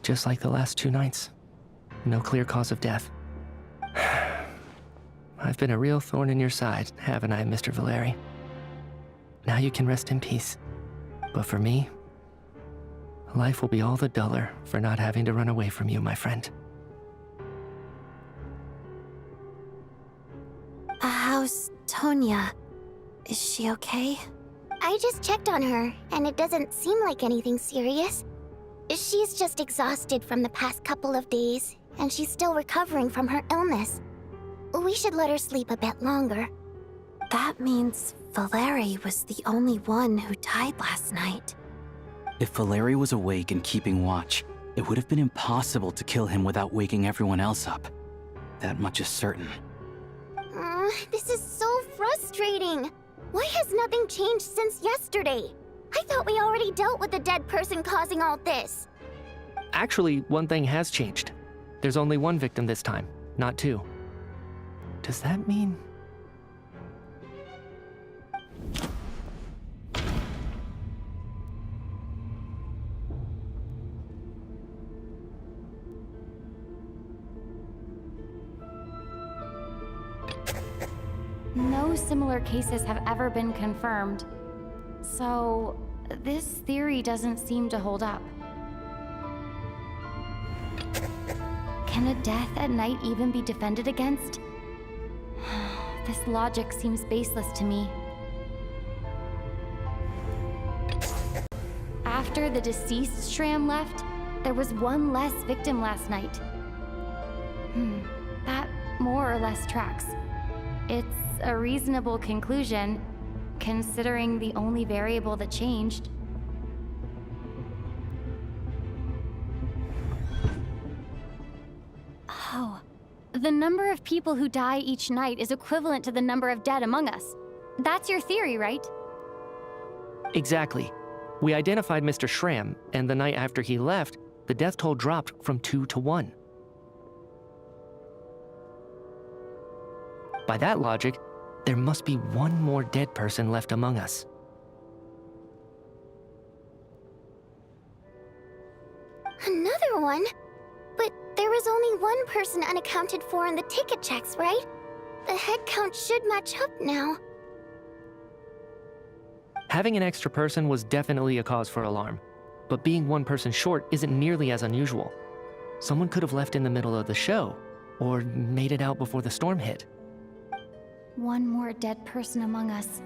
H: Just like the last 2 nights. No clear cause of death. I've been a real thorn in your side, haven't I, Mr. Valeri? Now you can rest in peace. But for me, life will be all the duller for not having to run away from you, my friend.
B: How's Tonya? Is she okay?
F: I just checked on her, and it doesn't seem like anything serious. She's just exhausted from the past couple of days, and she's still recovering from her illness. We should let her sleep a bit longer.
B: That means Valeri was the only one who died last night.
G: If Valeri was awake and keeping watch, it would have been impossible to kill him without waking everyone else up. That much is certain.
F: This is so frustrating. Why has nothing changed since yesterday? I thought we already dealt with the dead person causing all this.
H: Actually, one thing has changed. There's only one victim this time, not 2. Does that mean...
A: No similar cases have ever been confirmed. So, this theory doesn't seem to hold up. Can a death at night even be defended against? This logic seems baseless to me. After the deceased Shram left, there was one less victim last night. That more or less tracks. It's a reasonable conclusion, considering the only variable that changed. Oh, the number of people who die each night is equivalent to the number of dead among us. That's your theory, right?
H: Exactly. We identified Mr. Schramm, and the night after he left, the death toll dropped from 2 to 1. By that logic, there must be one more dead person left among us.
F: Another one? But there was only one person unaccounted for in the ticket checks, right? The head count should match up now.
H: Having an extra person was definitely a cause for alarm, but being one person short isn't nearly as unusual. Someone could have left in the middle of the show, or made it out before the storm hit.
A: One more dead person among us.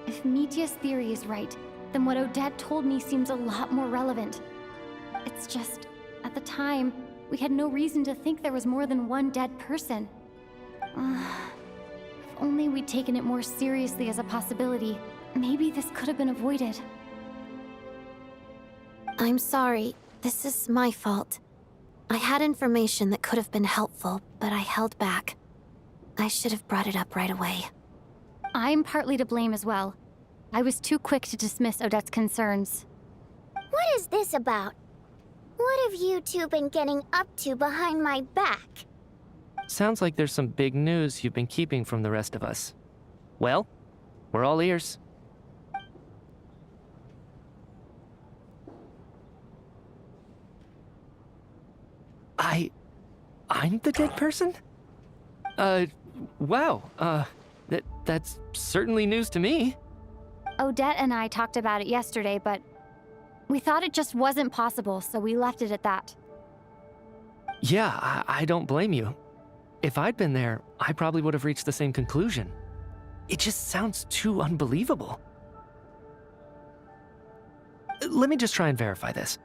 A: If Mitya's theory is right, then what Odette told me seems a lot more relevant. It's just, at the time, we had no reason to think there was more than one dead person. If only we'd taken it more seriously as a possibility, maybe this could have been avoided.
B: I'm sorry. This is my fault. I had information that could have been helpful, but I held back. I should have brought it up right away.
A: I'm partly to blame as well. I was too quick to dismiss Odette's concerns.
F: What is this about? What have you two been getting up to behind my back?
H: Sounds like there's some big news you've been keeping from the rest of us. Well, we're all ears. I'm the dead person? Wow, that's certainly news to me.
A: Odette and I talked about it yesterday, but we thought it just wasn't possible, so we left it at that.
H: Yeah, I don't blame you. If I'd been there, I probably would have reached the same conclusion. It just sounds too unbelievable. Let me just try and verify this.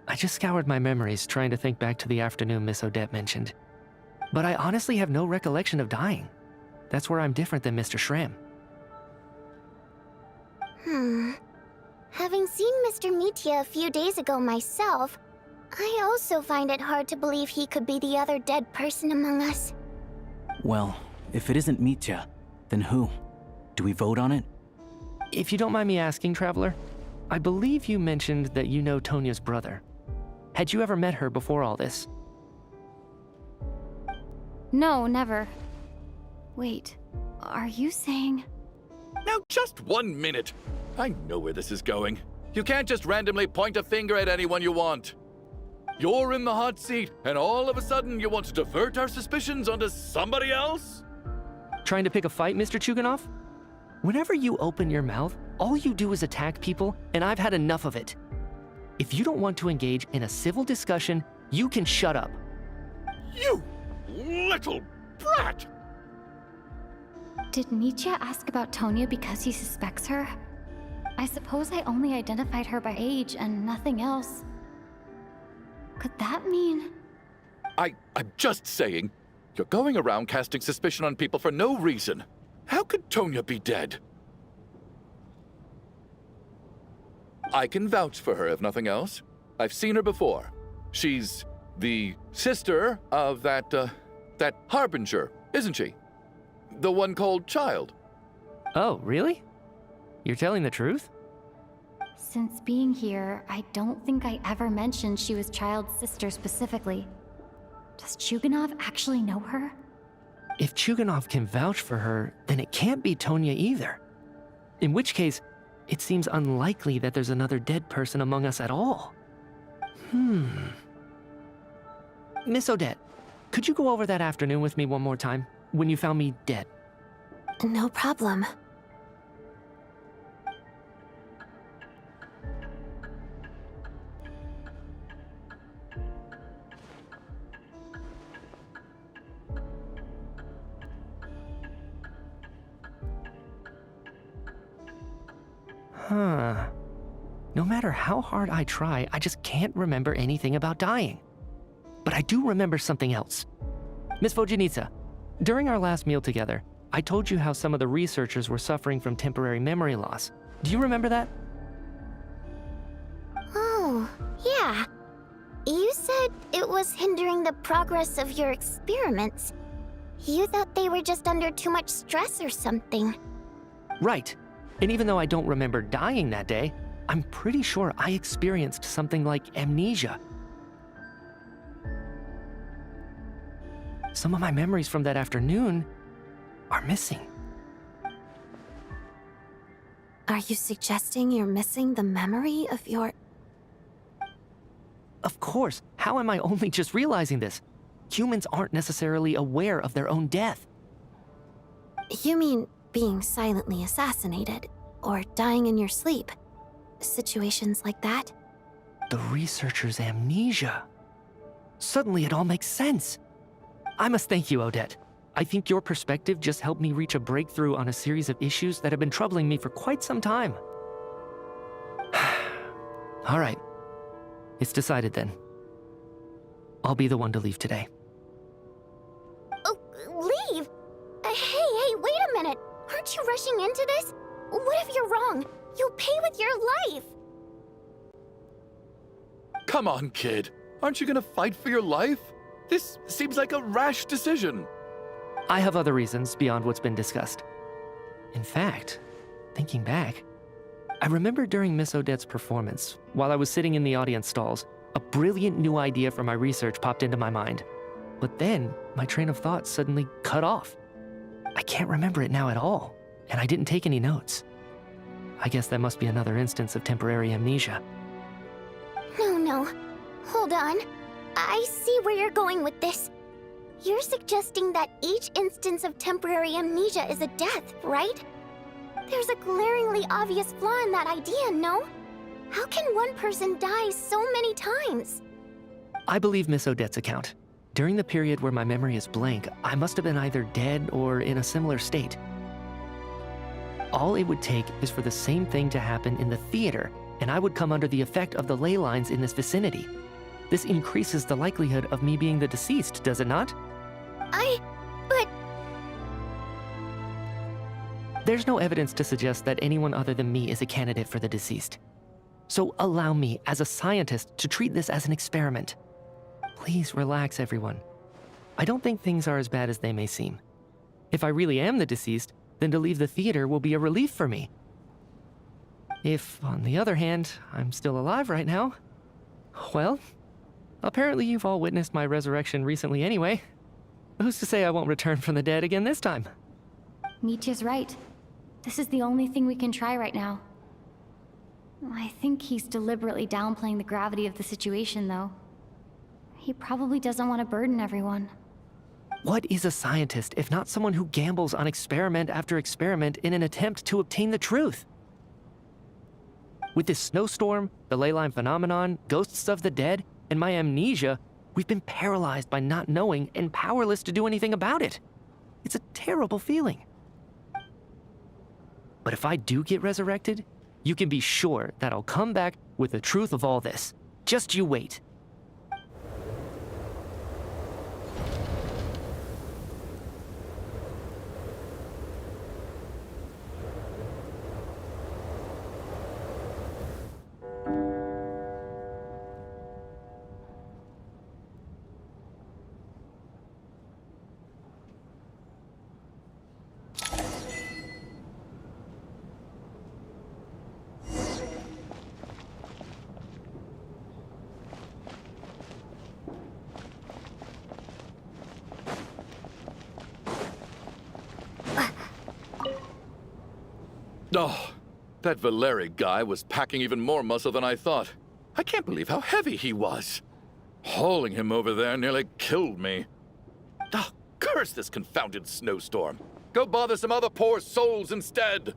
H: I just scoured my memories trying to think back to the afternoon Miss Odette mentioned. But I honestly have no recollection of dying. That's where I'm different than Mr. Schramm.
F: Having seen Mr. Mitya a few days ago myself, I also find it hard to believe he could be the other dead person among us.
G: Well, if it isn't Mitya, then who? Do we vote on it?
H: If you don't mind me asking, Traveler, I believe you mentioned that you know Tonya's brother. Had you ever met her before all this?
A: No, never. Wait, are you saying...
D: Now, just 1 minute. I know where this is going. You can't just randomly point a finger at anyone you want. You're in the hot seat, and all of a sudden you want to divert our suspicions onto somebody else?
H: Trying to pick a fight, Mr. Chuganov? Whenever you open your mouth, all you do is attack people, and I've had enough of it. If you don't want to engage in a civil discussion, you can shut up.
D: You little brat!
A: Did Mitya ask about Tonya because he suspects her? I suppose I only identified her by age and nothing else. Could that mean...
D: I'm just saying, you're going around casting suspicion on people for no reason. How could Tonya be dead? I can vouch for her, if nothing else. I've seen her before. She's the sister of that Harbinger, isn't she? The one called Child.
H: Oh, really? You're telling the truth?
A: Since being here, I don't think I ever mentioned she was Child's sister specifically. Does Chuganov actually know her?
H: If Chuganov can vouch for her, then it can't be Tonya either. In which case, it seems unlikely that there's another dead person among us at all. Miss Odette, could you go over that afternoon with me one more time, when you found me dead?
B: No problem.
H: No matter how hard I try, I just can't remember anything about dying. but I do remember something else. Miss Vojanitsa, during our last meal together, I told you how some of the researchers were suffering from temporary memory loss. Do you remember that?
F: Oh, yeah. You said it was hindering the progress of your experiments. You thought they were just under too much stress or something.
H: Right. And even though I don't remember dying that day, I'm pretty sure I experienced something like amnesia. Some of my memories from that afternoon are missing.
B: Are you suggesting you're missing the memory of your...
H: Of course. How am I only just realizing this? Humans aren't necessarily aware of their own death.
B: You mean being silently assassinated, or dying in your sleep? Situations like that?
H: The researcher's amnesia. Suddenly it all makes sense. I must thank you, Odette. I think your perspective just helped me reach a breakthrough on a series of issues that have been troubling me for quite some time. All right. It's decided then. I'll be the one to leave today.
F: Oh, leave? Hey, wait a minute. Aren't you rushing into this? What if you're wrong? You'll pay with your life.
D: Come on, kid. Aren't you gonna fight for your life? This seems like a rash decision.
H: I have other reasons beyond what's been discussed. In fact, thinking back, I remember during Miss Odette's performance, while I was sitting in the audience stalls, a brilliant new idea for my research popped into my mind. But then, my train of thought suddenly cut off. I can't remember it now at all, and I didn't take any notes. I guess that must be another instance of temporary amnesia.
F: No. Hold on. I see where you're going with this. You're suggesting that each instance of temporary amnesia is a death, right? There's a glaringly obvious flaw in that idea, no? How can one person die so many times?
H: I believe Miss Odette's account. During the period where my memory is blank, I must have been either dead or in a similar state. All it would take is for the same thing to happen in the theater, and I would come under the effect of the ley lines in this vicinity. This increases the likelihood of me being the deceased, does it not?
F: But...
H: There's no evidence to suggest that anyone other than me is a candidate for the deceased. So allow me, as a scientist, to treat this as an experiment. Please relax, everyone. I don't think things are as bad as they may seem. If I really am the deceased, then to leave the theater will be a relief for me. If, on the other hand, I'm still alive right now, well, apparently you've all witnessed my resurrection recently anyway. Who's to say I won't return from the dead again this time?
A: Nietzsche's right. This is the only thing we can try right now. I think he's deliberately downplaying the gravity of the situation, though. He probably doesn't want to burden everyone.
H: What is a scientist if not someone who gambles on experiment after experiment in an attempt to obtain the truth? With this snowstorm, the ley line phenomenon, ghosts of the dead, and my amnesia, we've been paralyzed by not knowing and powerless to do anything about it. It's a terrible feeling. But if I do get resurrected, you can be sure that I'll come back with the truth of all this. Just you wait.
D: Oh, that Valeri guy was packing even more muscle than I thought. I can't believe how heavy he was. Hauling him over there nearly killed me. Oh, curse this confounded snowstorm. Go bother some other poor souls instead.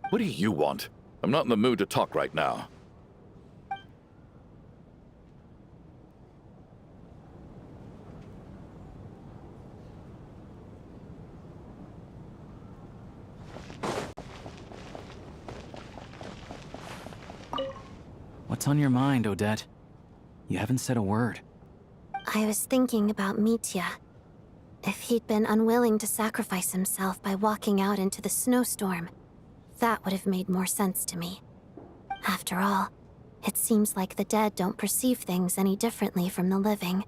D: What do you want? I'm not in the mood to talk right now.
G: What's on your mind, Odette? You haven't said a word.
B: I was thinking about Mitya. If he'd been unwilling to sacrifice himself by walking out into the snowstorm, that would have made more sense to me. After all, it seems like the dead don't perceive things any differently from the living.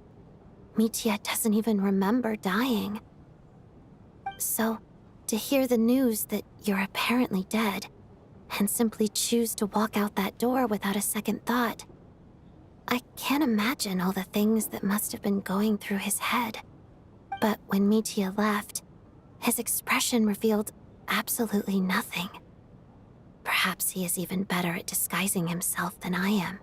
B: Mitya doesn't even remember dying. So, to hear the news that you're apparently dead, and simply choose to walk out that door without a second thought, I can't imagine all the things that must have been going through his head. But when Mitya left, his expression revealed absolutely nothing. Perhaps he is even better at disguising himself than I am.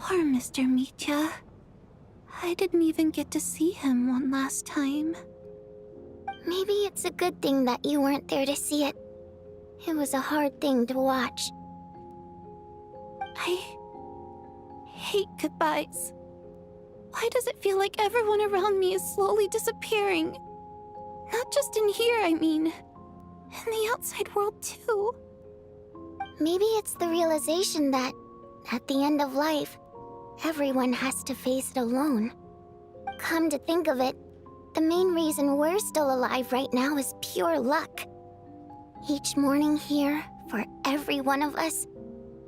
B: Poor Mr. Mitya. I didn't even get to see him one last time.
F: Maybe it's a good thing that you weren't there to see it. It was a hard thing to watch.
B: I hate goodbyes. Why does it feel like everyone around me is slowly disappearing? Not just in here, I mean. In the outside world, too.
F: Maybe it's the realization that, at the end of life, everyone has to face it alone. Come to think of it, the main reason we're still alive right now is pure luck. Each morning here, for every one of us,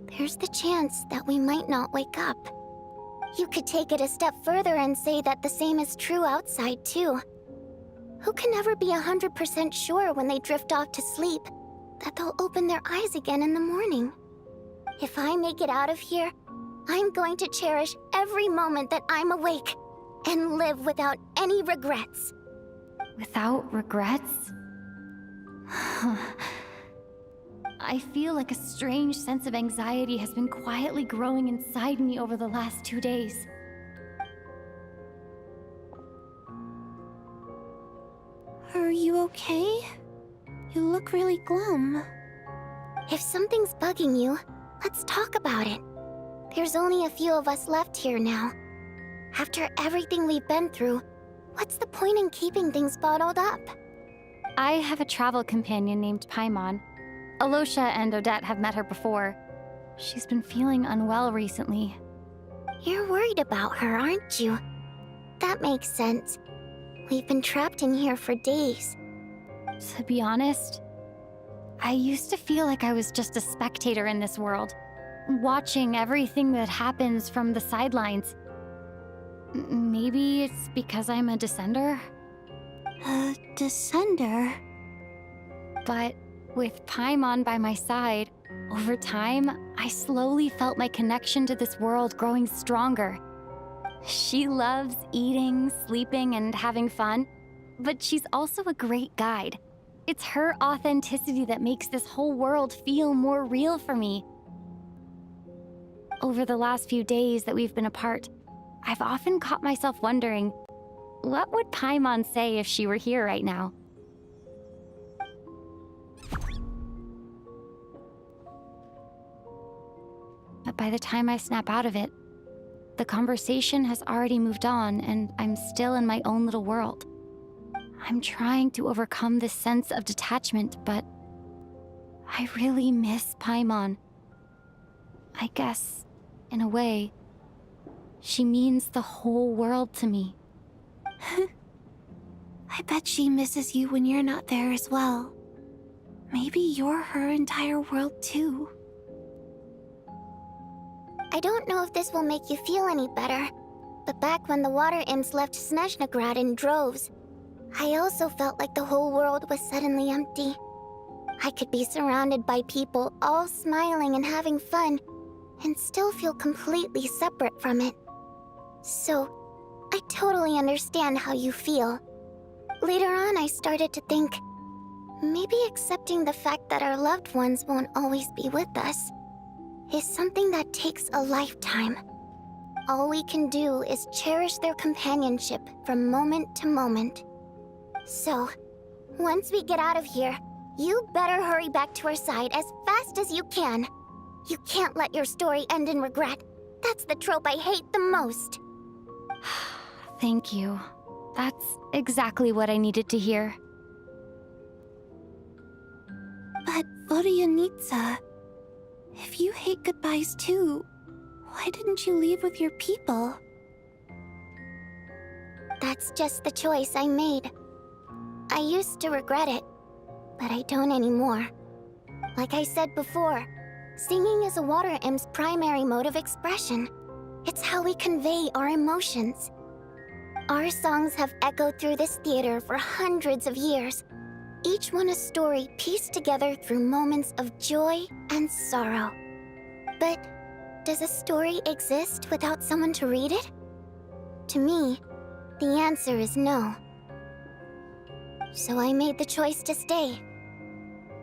F: there's the chance that we might not wake up. You could take it a step further and say that the same is true outside, too. Who can ever be 100% sure when they drift off to sleep that they'll open their eyes again in the morning? If I make it out of here, I'm going to cherish every moment that I'm awake and live without any regrets.
A: Without regrets? I feel like a strange sense of anxiety has been quietly growing inside me over the last 2 days.
B: Are you okay? You look really glum.
F: If something's bugging you, let's talk about it. There's only a few of us left here now. After everything we've been through, what's the point in keeping things bottled up?
A: I have a travel companion named Paimon. Alosha and Odette have met her before. She's been feeling unwell recently.
F: You're worried about her, aren't you? That makes sense. We've been trapped in here for days.
A: To be honest, I used to feel like I was just a spectator in this world, watching everything that happens from the sidelines. Maybe it's because I'm a descender?
B: A descender?
A: But with Paimon by my side, over time, I slowly felt my connection to this world growing stronger. She loves eating, sleeping, and having fun, but she's also a great guide. It's her authenticity that makes this whole world feel more real for me. Over the last few days that we've been apart, I've often caught myself wondering, what would Paimon say if she were here right now? But by the time I snap out of it, the conversation has already moved on and I'm still in my own little world. I'm trying to overcome this sense of detachment, but I really miss Paimon. I guess, in a way, she means the whole world to me.
B: I bet she misses you when you're not there as well. Maybe you're her entire world too.
F: I don't know if this will make you feel any better, but back when the water imps left Snezhnograd in droves, I also felt like the whole world was suddenly empty. I could be surrounded by people all smiling and having fun, and still feel completely separate from it. So, I totally understand how you feel. Later on, I started to think, maybe accepting the fact that our loved ones won't always be with us is something that takes a lifetime. All we can do is cherish their companionship from moment to moment. So, once we get out of here, you better hurry back to our side as fast as you can. You can't let your story end in regret. That's the trope I hate the most.
A: Thank you. That's exactly what I needed to hear.
B: But Vodyanitsa, if you hate goodbyes too, why didn't you leave with your people?
F: That's just the choice I made. I used to regret it, but I don't anymore. Like I said before, singing is a water imp's primary mode of expression. It's how we convey our emotions. Our songs have echoed through this theater for hundreds of years, each one a story pieced together through moments of joy and sorrow. But does a story exist without someone to read it? To me, the answer is no. So I made the choice to stay.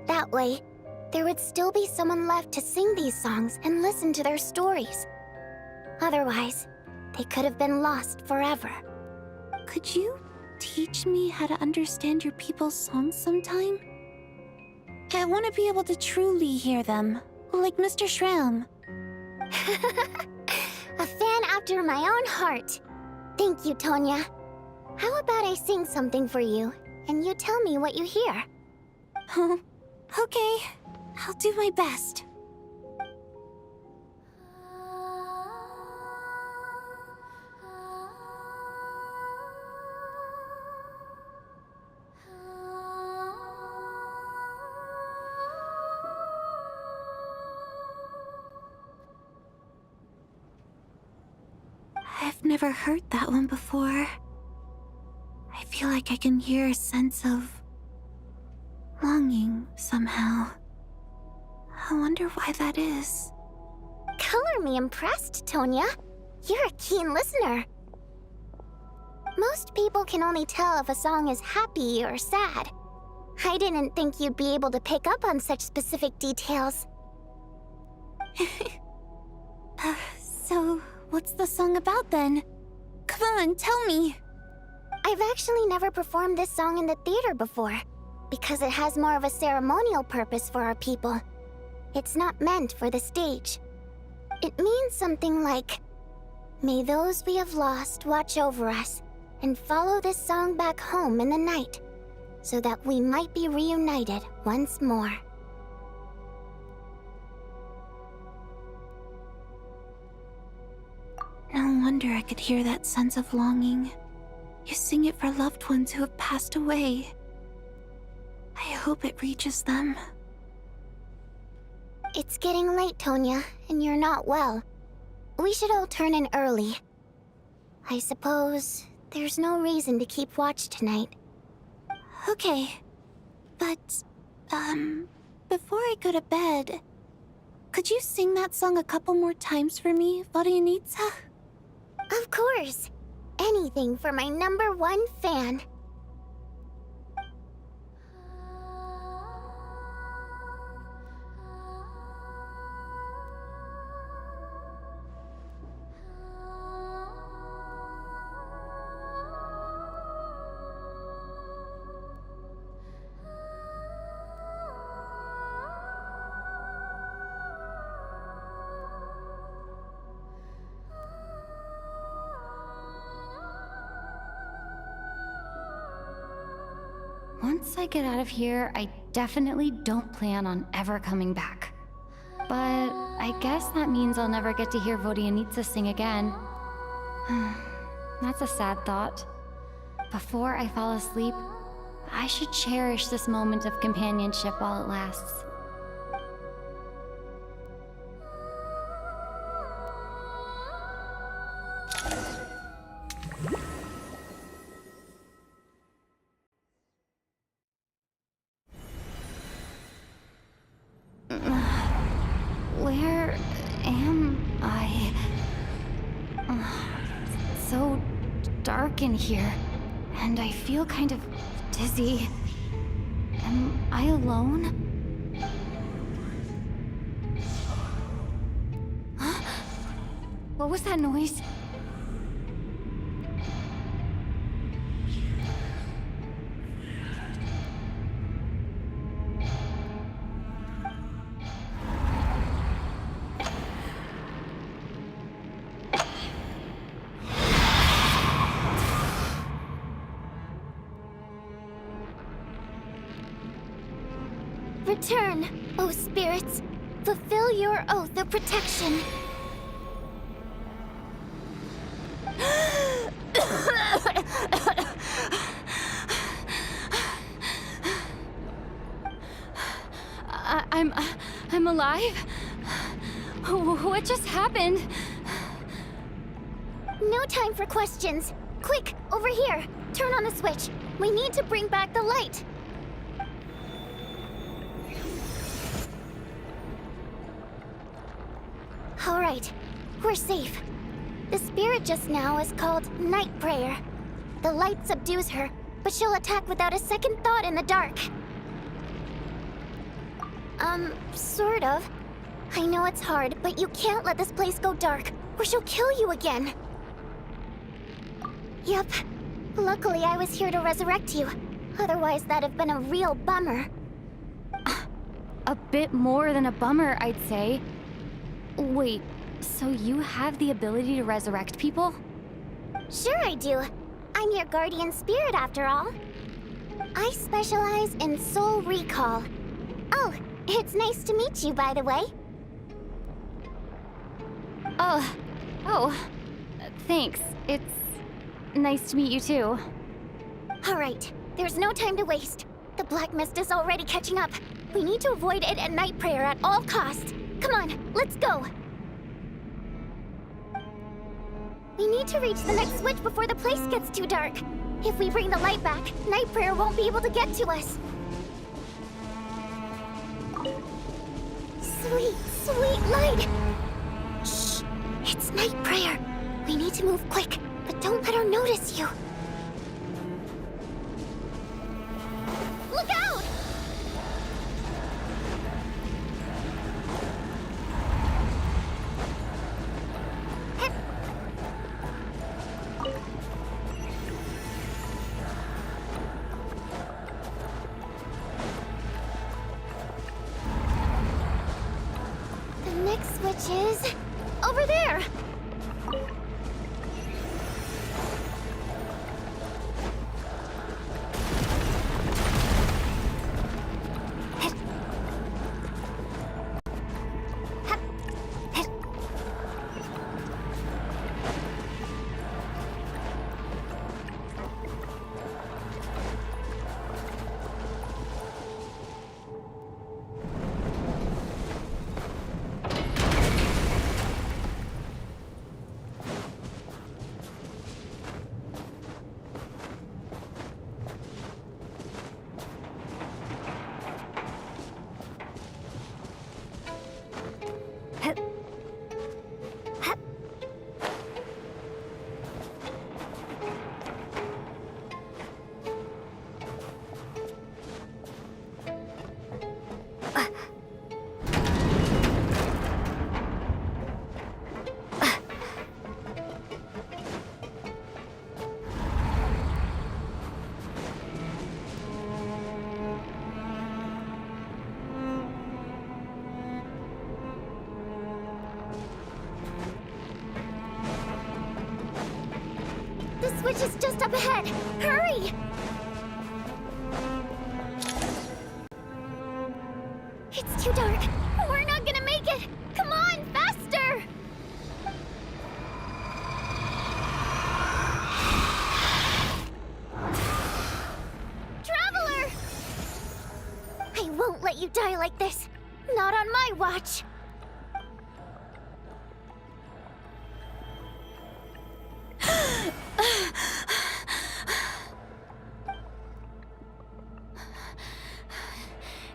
F: That way, there would still be someone left to sing these songs and listen to their stories. Otherwise, they could have been lost forever.
B: Could you teach me how to understand your people's songs sometime? I want to be able to truly hear them, like Mr. Shram.
F: A fan after my own heart. Thank you, Tonya. How about I sing something for you, and you tell me what you hear?
B: Okay, I'll do my best. I've never heard that one before. I feel like I can hear a sense of longing somehow. I wonder why that is.
F: Color me impressed, Tonya. You're a keen listener. Most people can only tell if a song is happy or sad. I didn't think you'd be able to pick up on such specific details.
B: So, what's the song about then? Come on, tell me.
F: I've actually never performed this song in the theater before, because it has more of a ceremonial purpose for our people. It's not meant for the stage. It means something like, "May those we have lost watch over us, and follow this song back home in the night, so that we might be reunited once more."
B: No wonder I could hear that sense of longing. You sing it for loved ones who have passed away. I hope it reaches them.
F: It's getting late, Tonya, and you're not well. We should all turn in early. I suppose there's no reason to keep watch tonight.
B: Okay. But, before I go to bed, could you sing that song a couple more times for me, Vodyanitsa?
F: Of course. Anything for my #1 fan.
A: Once I get out of here, I definitely don't plan on ever coming back. But I guess that means I'll never get to hear Vodyanitsa sing again. That's a sad thought. Before I fall asleep, I should cherish this moment of companionship while it lasts. Where am I? It's so dark in here, and I feel kind of dizzy. Am I alone? Huh? What was that noise?
F: Return, O spirits. Fulfill your oath of protection.
A: I'm alive? What just happened?
F: No time for questions. Quick, over here. Turn on the switch. We need to bring back the light. All right, we're safe. The spirit just now is called Night Prayer. The light subdues her, but she'll attack without a second thought in the dark. Sort of. I know it's hard, but you can't let this place go dark, or she'll kill you again. Yep. Luckily, I was here to resurrect you. Otherwise, that'd have been a real bummer.
A: A bit more than a bummer, I'd say. Wait, so you have the ability to resurrect people?
F: Sure I do. I'm your guardian spirit after all. I specialize in soul recall. Oh, it's nice to meet you, by the way.
A: Oh, thanks. It's nice to meet you too.
F: All right, there's no time to waste. The black mist is already catching up. We need to avoid it at night prayer at all costs. Come on, let's go. We need to reach the next switch before the place gets too dark. If we bring the light back, night prayer won't be able to get to us. Sweet, sweet light! Shh! It's night prayer. We need to move quick, but don't let her notice you. Look out! The next switch is over there. The switch is just up ahead. Hurry! It's too dark. We're not gonna make it. Come on, faster! Traveler! I won't let you die like this. Not on my watch.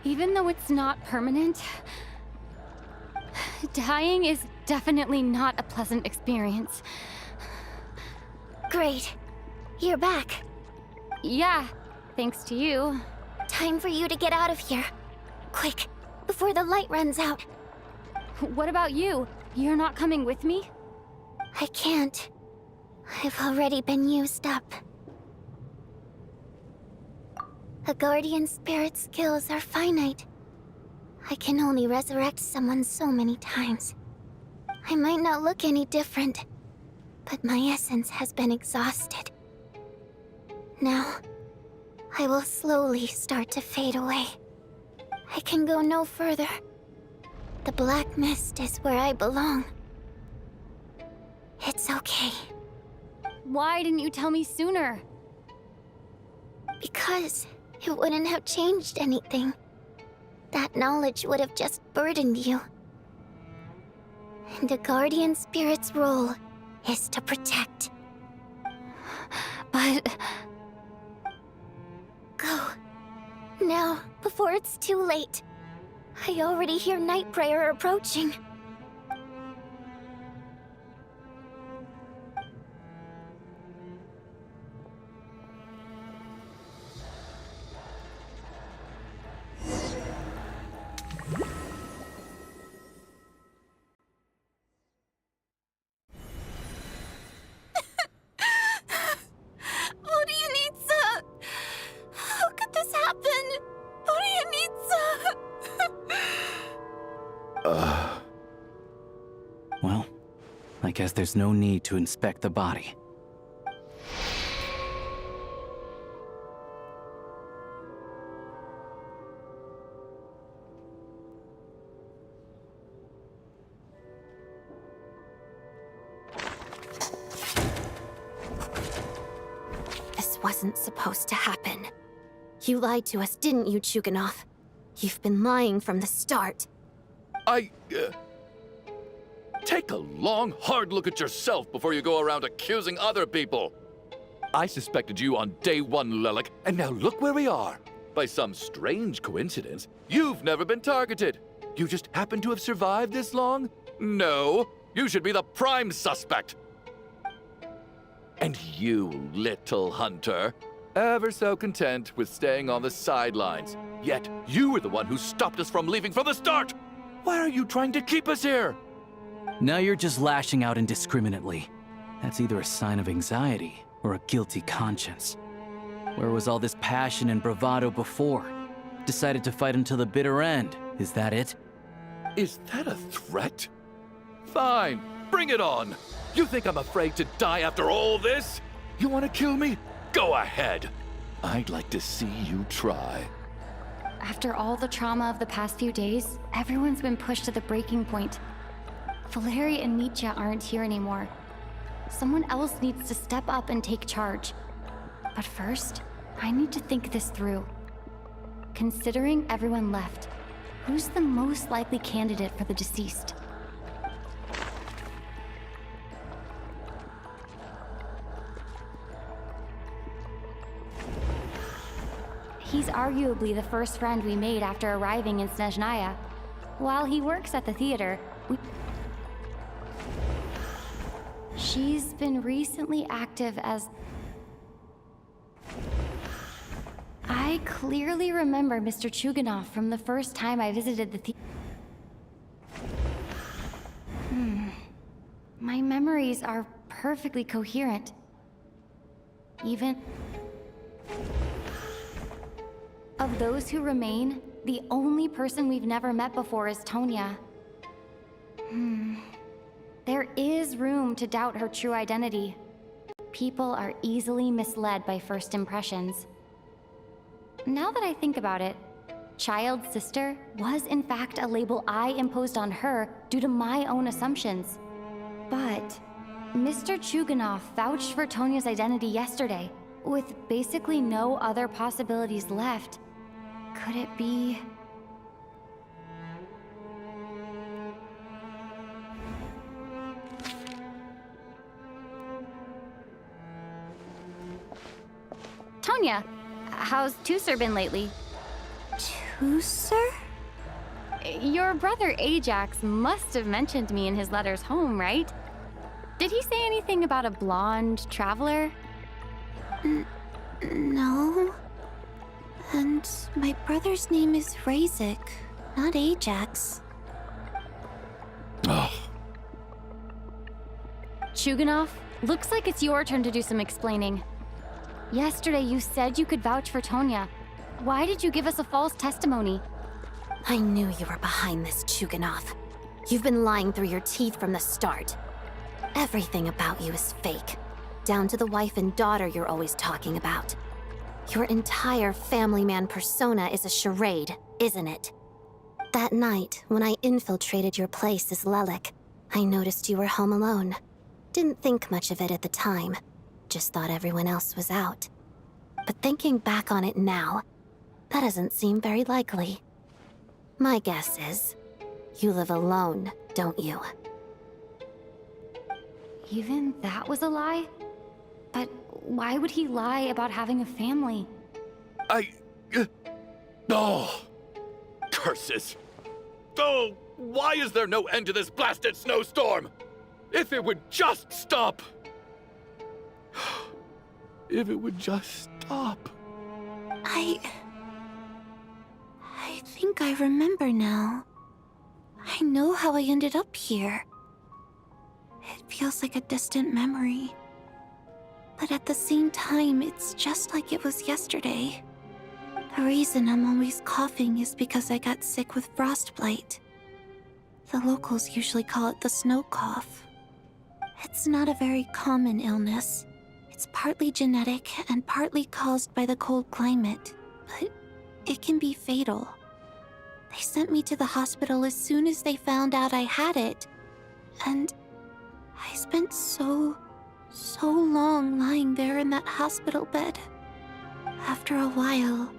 A: Even though it's not permanent, dying is definitely not a pleasant experience.
F: Great. You're back.
A: Yeah, thanks to you.
F: Time for you to get out of here. Quick, before the light runs out.
A: What about you? You're not coming with me?
F: I can't. I've already been used up. A guardian spirit's skills are finite. I can only resurrect someone so many times. I might not look any different, but my essence has been exhausted. Now, I will slowly start to fade away. I can go no further. The black mist is where I belong. It's okay.
A: Why didn't you tell me sooner?
F: Because it wouldn't have changed anything. That knowledge would have just burdened you. And a guardian spirit's role is to protect.
A: But...
F: Go. Now, before it's too late. I already hear night prayer approaching. How could this happen?
G: Well, I guess there's no need to inspect the body.
B: This wasn't supposed to happen. You lied to us, didn't you, Chuganov? You've been lying from the start.
D: Take a long, hard look at yourself before you go around accusing other people. I suspected you on day one, Lelik, and now look where we are. By some strange coincidence, you've never been targeted. You just happen to have survived this long? No, you should be the prime suspect. And you, little hunter, ever so content with staying on the sidelines. Yet, you were the one who stopped us from leaving from the start! Why are you trying to keep us here?
G: Now you're just lashing out indiscriminately. That's either a sign of anxiety or a guilty conscience. Where was all this passion and bravado before? Decided to fight until the bitter end. Is that it?
D: Is that a threat? Fine, bring it on! You think I'm afraid to die after all this? You want to kill me? Go ahead. I'd like to see you try.
A: After all the trauma of the past few days, everyone's been pushed to the breaking point. Valeri and Mitya aren't here anymore. Someone else needs to step up and take charge. But first, I need to think this through. Considering everyone left, who's the most likely candidate for the deceased? He's arguably the first friend we made after arriving in Snezhnaya. While he works at the theater, she's been recently active as... I clearly remember Mr. Chuganov from the first time I visited the theater. My memories are perfectly coherent. Even... Of those who remain, the only person we've never met before is Tonya. There is room to doubt her true identity. People are easily misled by first impressions. Now that I think about it, child sister was in fact a label I imposed on her due to my own assumptions. But Mr. Chuganov vouched for Tonya's identity yesterday, with basically no other possibilities left. Could it be... Tonya, how's Tusser been lately?
B: Tusser?
A: Your brother Ajax must have mentioned me in his letters home, right? Did he say anything about a blonde traveler?
B: No. And my brother's name is Razik, not Ajax.
A: Chuganov, looks like it's your turn to do some explaining. Yesterday you said you could vouch for Tonya. Why did you give us a false testimony?
B: I knew you were behind this, Chuganov. You've been lying through your teeth from the start. Everything about you is fake, down to the wife and daughter you're always talking about. Your entire family man persona is a charade, isn't it? That night, when I infiltrated your place as Lelik, I noticed you were home alone. Didn't think much of it at the time. Just thought everyone else was out. But thinking back on it now, that doesn't seem very likely. My guess is, you live alone, don't you?
A: Even that was a lie? But why would he lie about having a family?
D: Oh! Curses! Oh, why is there no end to this blasted snowstorm? If it would just stop! If it would just stop.
B: I think I remember now. I know how I ended up here. It feels like a distant memory. But at the same time, it's just like it was yesterday. The reason I'm always coughing is because I got sick with frostbite. The locals usually call it the snow cough. It's not a very common illness. It's partly genetic and partly caused by the cold climate, but it can be fatal. They sent me to the hospital as soon as they found out I had it, and I spent so long lying there in that hospital bed. After a while,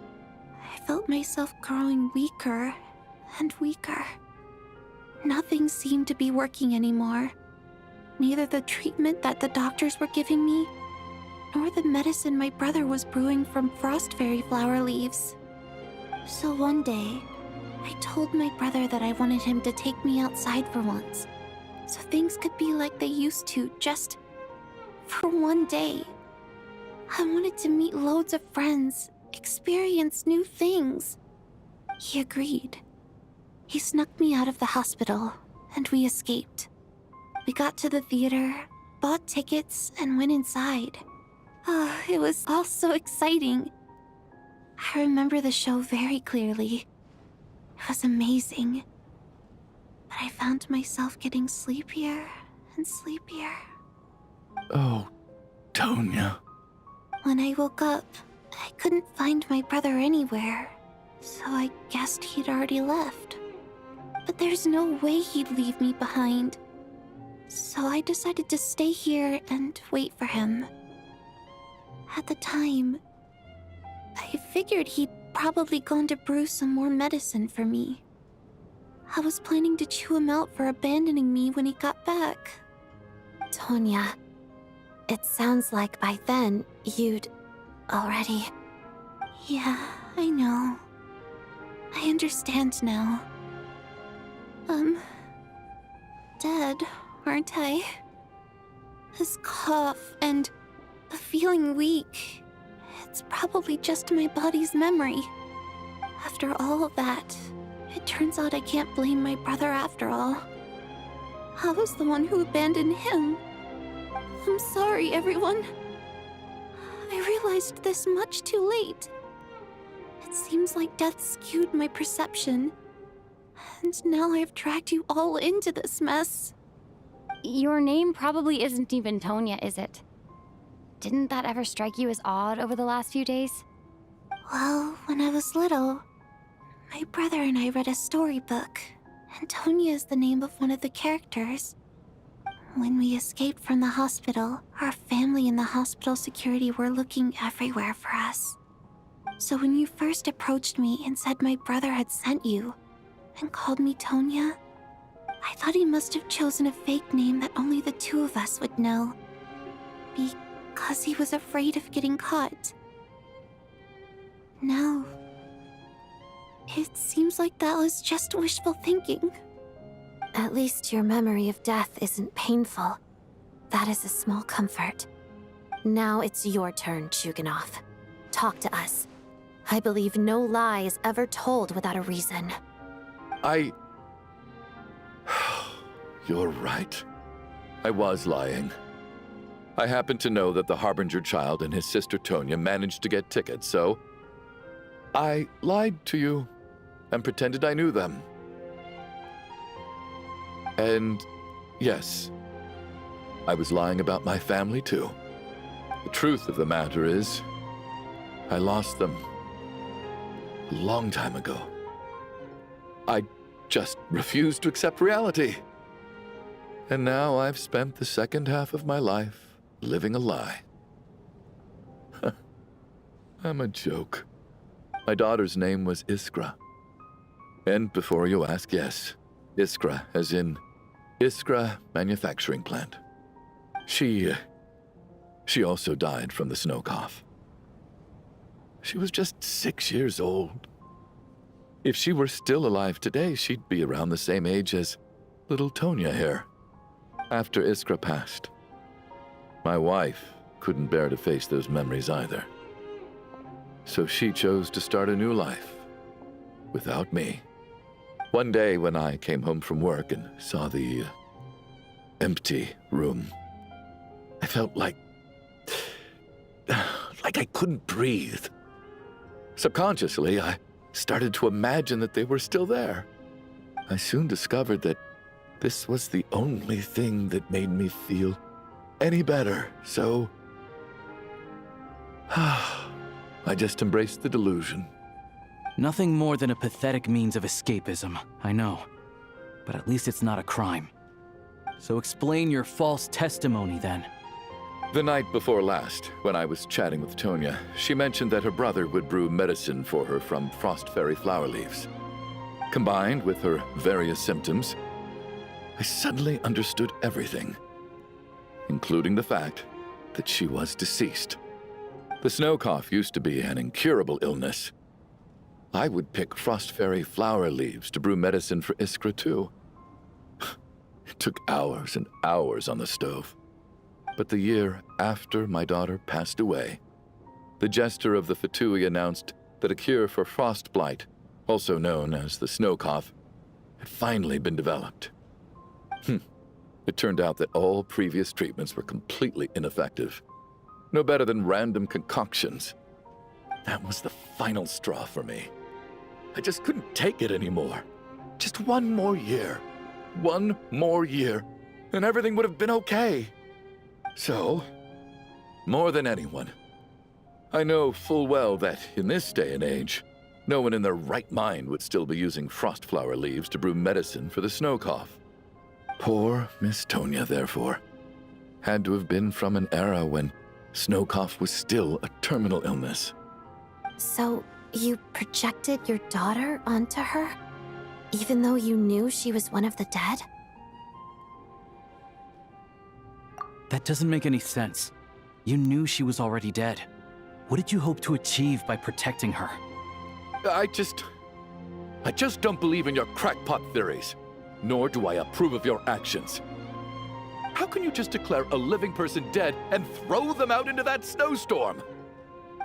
B: I felt myself growing weaker and weaker. Nothing seemed to be working anymore. Neither the treatment that the doctors were giving me, nor the medicine my brother was brewing from frost fairy flower leaves. So one day, I told my brother that I wanted him to take me outside for once, so things could be like they used to, just for one day. I wanted to meet loads of friends, experience new things. He agreed. He snuck me out of the hospital, and we escaped. We got to the theater, bought tickets, and went inside. Oh, it was all so exciting. I remember the show very clearly. It was amazing. But I found myself getting sleepier and sleepier.
D: Oh, Tonya.
B: When I woke up, I couldn't find my brother anywhere, so I guessed he'd already left. But there's no way he'd leave me behind. So I decided to stay here and wait for him. At the time, I figured he'd probably gone to brew some more medicine for me. I was planning to chew him out for abandoning me when he got back. Tonya, it sounds like by then you'd already... Yeah, I know. I understand now. Dead, aren't I? This cough and the feeling weak, it's probably just my body's memory. After all of that, it turns out I can't blame my brother after all. I was the one who abandoned him. I'm sorry, everyone. I realized this much too late. It seems like death skewed my perception. And now I've dragged you all into this mess.
A: Your name probably isn't even Tonya, is it? Didn't that ever strike you as odd over the last few days?
B: Well, when I was little, my brother and I read a storybook, and Tonya is the name of one of the characters. When we escaped from the hospital, our family and the hospital security were looking everywhere for us. So when you first approached me and said my brother had sent you, and called me Tonya, I thought he must have chosen a fake name that only the two of us would know. Because he was afraid of getting caught. Now, it seems like that was just wishful thinking. At least your memory of death isn't painful. That is a small comfort. Now it's your turn, Chuganov. Talk to us. I believe no lie is ever told without a reason.
D: You're right. I was lying. I happen to know that the Harbinger child and his sister Tonya managed to get tickets, so I lied to you and pretended I knew them. And yes, I was lying about my family too. The truth of the matter is, I lost them a long time ago. I just refused to accept reality. And now I've spent the second half of my life living a lie. I'm a joke. My daughter's name was Iskra. And before you ask, yes, Iskra, as in Iskra Manufacturing Plant. She also died from the snow cough. She was just 6 years old. If she were still alive today, she'd be around the same age as little Tonya here. After Iskra passed, my wife couldn't bear to face those memories either. So she chose to start a new life without me. One day when I came home from work and saw the empty room, I felt like I couldn't breathe. Subconsciously, I started to imagine that they were still there. I soon discovered that this was the only thing that made me feel any better, so I just embraced the delusion.
G: Nothing more than a pathetic means of escapism, I know. But at least it's not a crime. So explain your false testimony, then.
D: The night before last, when I was chatting with Tonya, she mentioned that her brother would brew medicine for her from frost fairy flower leaves. Combined with her various symptoms, I suddenly understood everything, including the fact that she was deceased. The snow cough used to be an incurable illness. I would pick frost fairy flower leaves to brew medicine for Iskra too. It took hours and hours on the stove. But the year after my daughter passed away, the jester of the Fatui announced that a cure for frost blight, also known as the snow cough, had finally been developed. It turned out that all previous treatments were completely ineffective. No better than random concoctions. That was the final straw for me. I just couldn't take it anymore. Just one more year. One more year, and everything would have been okay. So, more than anyone, I know full well that in this day and age, no one in their right mind would still be using frost flower leaves to brew medicine for the snow cough. Poor Miss Tonya, therefore, had to have been from an era when snow cough was still a terminal illness.
B: So, you projected your daughter onto her? Even though you knew she was one of the dead?
G: That doesn't make any sense. You knew she was already dead. What did you hope to achieve by protecting her?
D: I just don't believe in your crackpot theories, nor do I approve of your actions. How can you just declare a living person dead and throw them out into that snowstorm?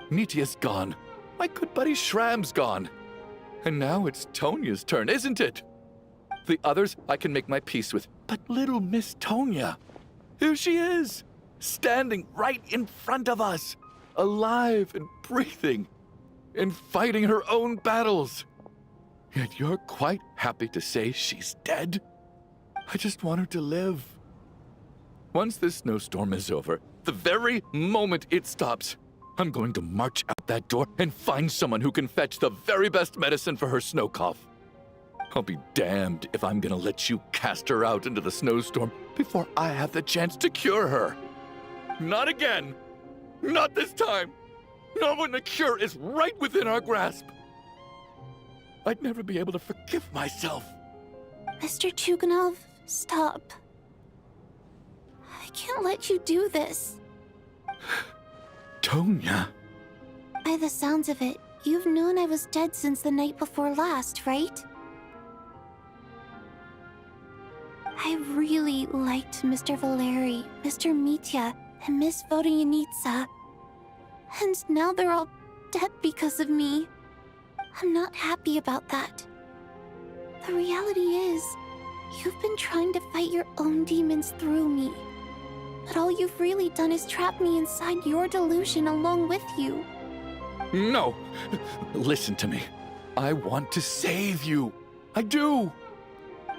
D: Nitya's gone. My good buddy Shram's gone. And now it's Tonya's turn, isn't it? The others I can make my peace with, but little Miss Tonya, here she is, standing right in front of us, alive and breathing, and fighting her own battles. Yet you're quite happy to say she's dead? I just want her to live. Once this snowstorm is over, the very moment it stops, I'm going to march out that door and find someone who can fetch the very best medicine for her snow cough. I'll be damned if I'm gonna let you cast her out into the snowstorm before I have the chance to cure her. Not again. Not this time. Not when the cure is right within our grasp. I'd never be able to forgive myself.
B: Mr. Chuganov, stop. I can't let you do this.
D: Tonya.
B: By the sounds of it, you've known I was dead since the night before last, right? I really liked Mr. Valeri, Mr. Mitya, and Miss Vodyanitsa. And now they're all dead because of me. I'm not happy about that. The reality is, you've been trying to fight your own demons through me. But all you've really done is trap me inside your delusion along with you.
D: No. Listen to me. I want to save you. I do.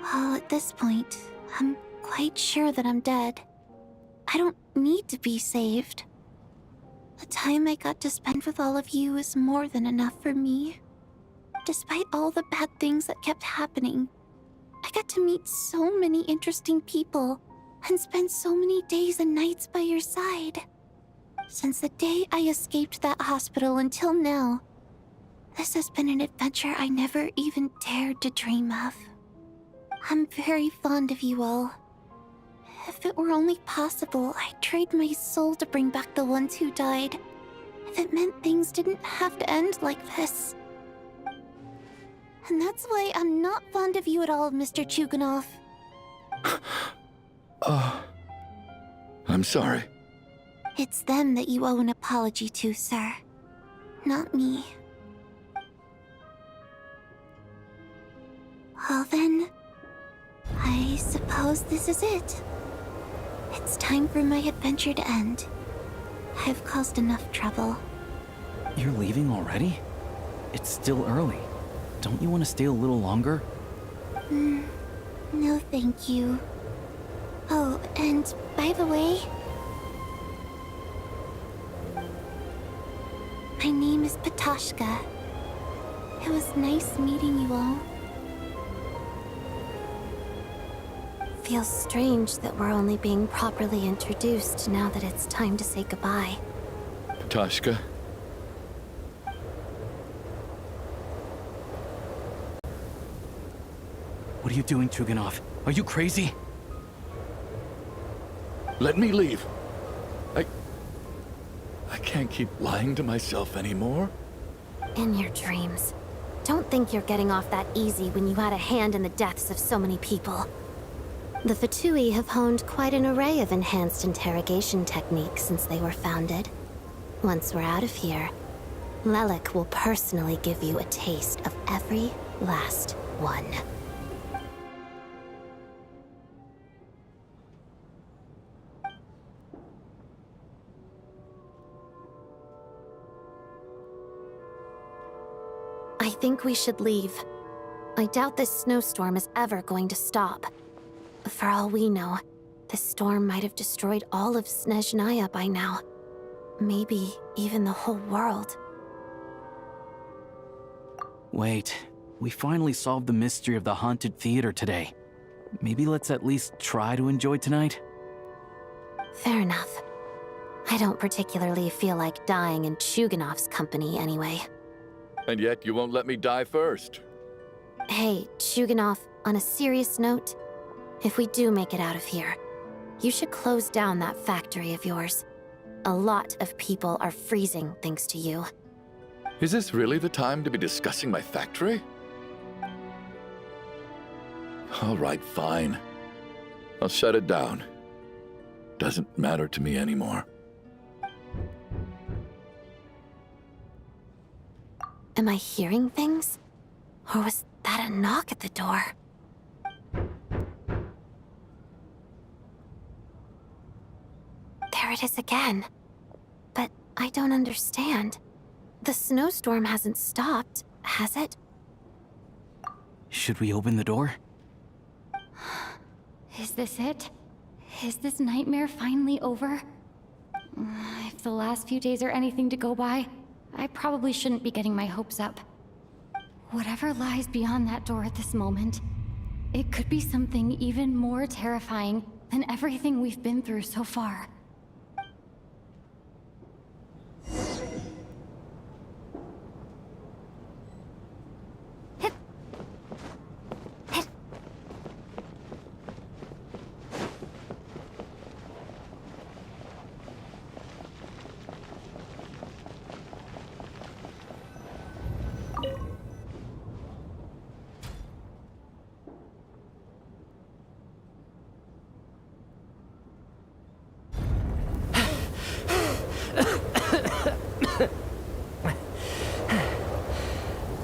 B: Well, at this point, I'm quite sure that I'm dead. I don't need to be saved. The time I got to spend with all of you is more than enough for me. Despite all the bad things that kept happening, I got to meet so many interesting people and spend so many days and nights by your side. Since the day I escaped that hospital until now, this has been an adventure I never even dared to dream of. I'm very fond of you all. If it were only possible, I'd trade my soul to bring back the ones who died. If it meant things didn't have to end like this. And that's why I'm not fond of you at all, Mr. Chuganov.
D: I'm sorry.
B: It's them that you owe an apology to, sir. Not me. Well then, I suppose this is it. It's time for my adventure to end. I've caused enough trouble.
G: You're leaving already? It's still early. Don't you want to stay a little longer?
B: No thank you. Oh, and by the way, my name is Patashka. It was nice meeting you all. Feels strange that we're only being properly introduced now that it's time to say goodbye.
D: Tashka,
G: What are you doing, Chuganov? Are you crazy?
D: let me leave. I can't keep lying to myself anymore.
B: In your dreams. Don't think you're getting off that easy when you had a hand in the deaths of so many people. The Fatui have honed quite an array of enhanced interrogation techniques since they were founded. Once we're out of here, Lelik will personally give you a taste of every last one. I think we should leave. I doubt this snowstorm is ever going to stop. For all we know, this storm might have destroyed all of Snezhnaya by now. Maybe even the whole world.
G: Wait, we finally solved the mystery of the haunted theater today. Maybe let's at least try to enjoy tonight?
B: Fair enough. I don't particularly feel like dying in Chuganov's company anyway.
D: And yet you won't let me die first.
B: Hey, Chuganov, on a serious note, if we do make it out of here, you should close down that factory of yours. A lot of people are freezing thanks to you.
D: Is this really the time to be discussing my factory? All right, fine. I'll shut it down. Doesn't matter to me anymore.
B: Am I hearing things? Or was that a knock at the door? There it is again. But I don't understand. The snowstorm hasn't stopped, has it?
G: Should we open the door?
A: Is this it? Is this nightmare finally over? If the last few days are anything to go by, I probably shouldn't be getting my hopes up. Whatever lies beyond that door at this moment, it could be something even more terrifying than everything we've been through so far.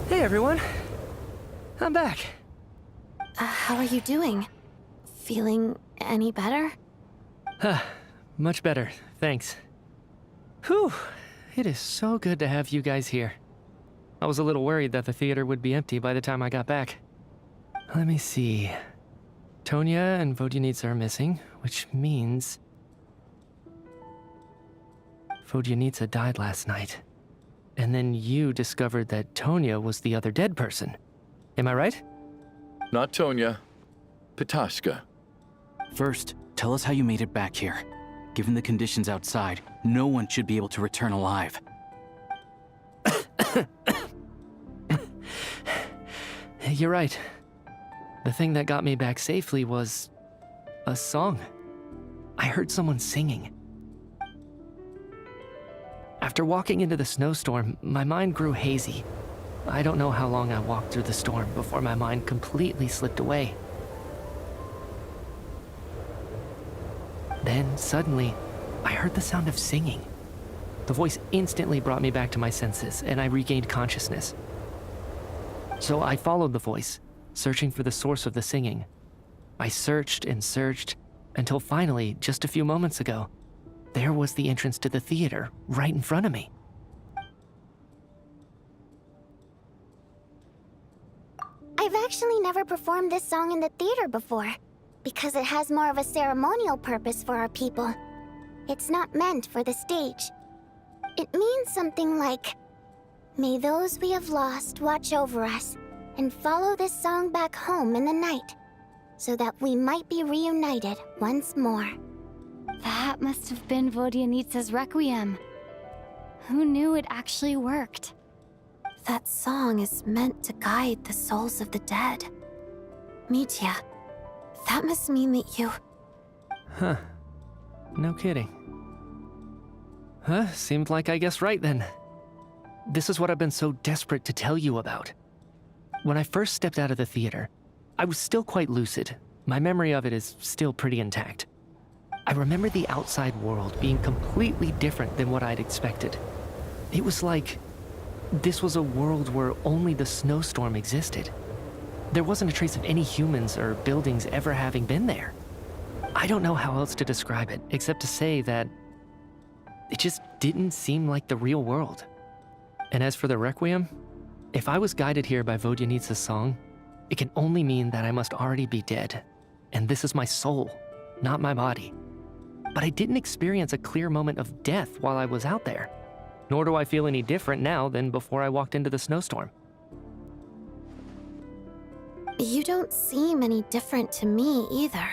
H: Hey everyone, I'm back.
B: How are you doing? Feeling any better?
H: Much better, thanks. Whew, it is so good to have you guys here. I was a little worried that the theater would be empty by the time I got back. Let me see. Tonya and Vodyanitsa are missing, which means Vodyanitsa died last night. And then you discovered that Tonya was the other dead person. Am I right?
D: Not Tonya. Petashka.
G: First, tell us how you made it back here. Given the conditions outside, no one should be able to return alive.
H: You're right. The thing that got me back safely was a song. I heard someone singing. After walking into the snowstorm, my mind grew hazy. I don't know how long I walked through the storm before my mind completely slipped away. Then, suddenly, I heard the sound of singing. The voice instantly brought me back to my senses, and I regained consciousness. So I followed the voice, searching for the source of the singing. I searched and searched, until finally, just a few moments ago, there was the entrance to the theater, right in front of me.
F: I've actually never performed this song in the theater before, because it has more of a ceremonial purpose for our people. It's not meant for the stage. It means something like, "May those we have lost watch over us, and follow this song back home in the night, so that we might be reunited once more."
A: That must have been Vodyanitsa's Requiem. Who knew it actually worked?
B: That song is meant to guide the souls of the dead. Mitya, that must mean that you...
H: Huh. No kidding. Huh, seemed like I guessed right then. This is what I've been so desperate to tell you about. When I first stepped out of the theater, I was still quite lucid. My memory of it is still pretty intact. I remember the outside world being completely different than what I'd expected. It was like this was a world where only the snowstorm existed. There wasn't a trace of any humans or buildings ever having been there. I don't know how else to describe it, except to say that it just didn't seem like the real world. And as for the Requiem, if I was guided here by Vodyanitsa's song, it can only mean that I must already be dead. And this is my soul, not my body. But I didn't experience a clear moment of death while I was out there. Nor do I feel any different now than before I walked into the snowstorm.
B: You don't seem any different to me either.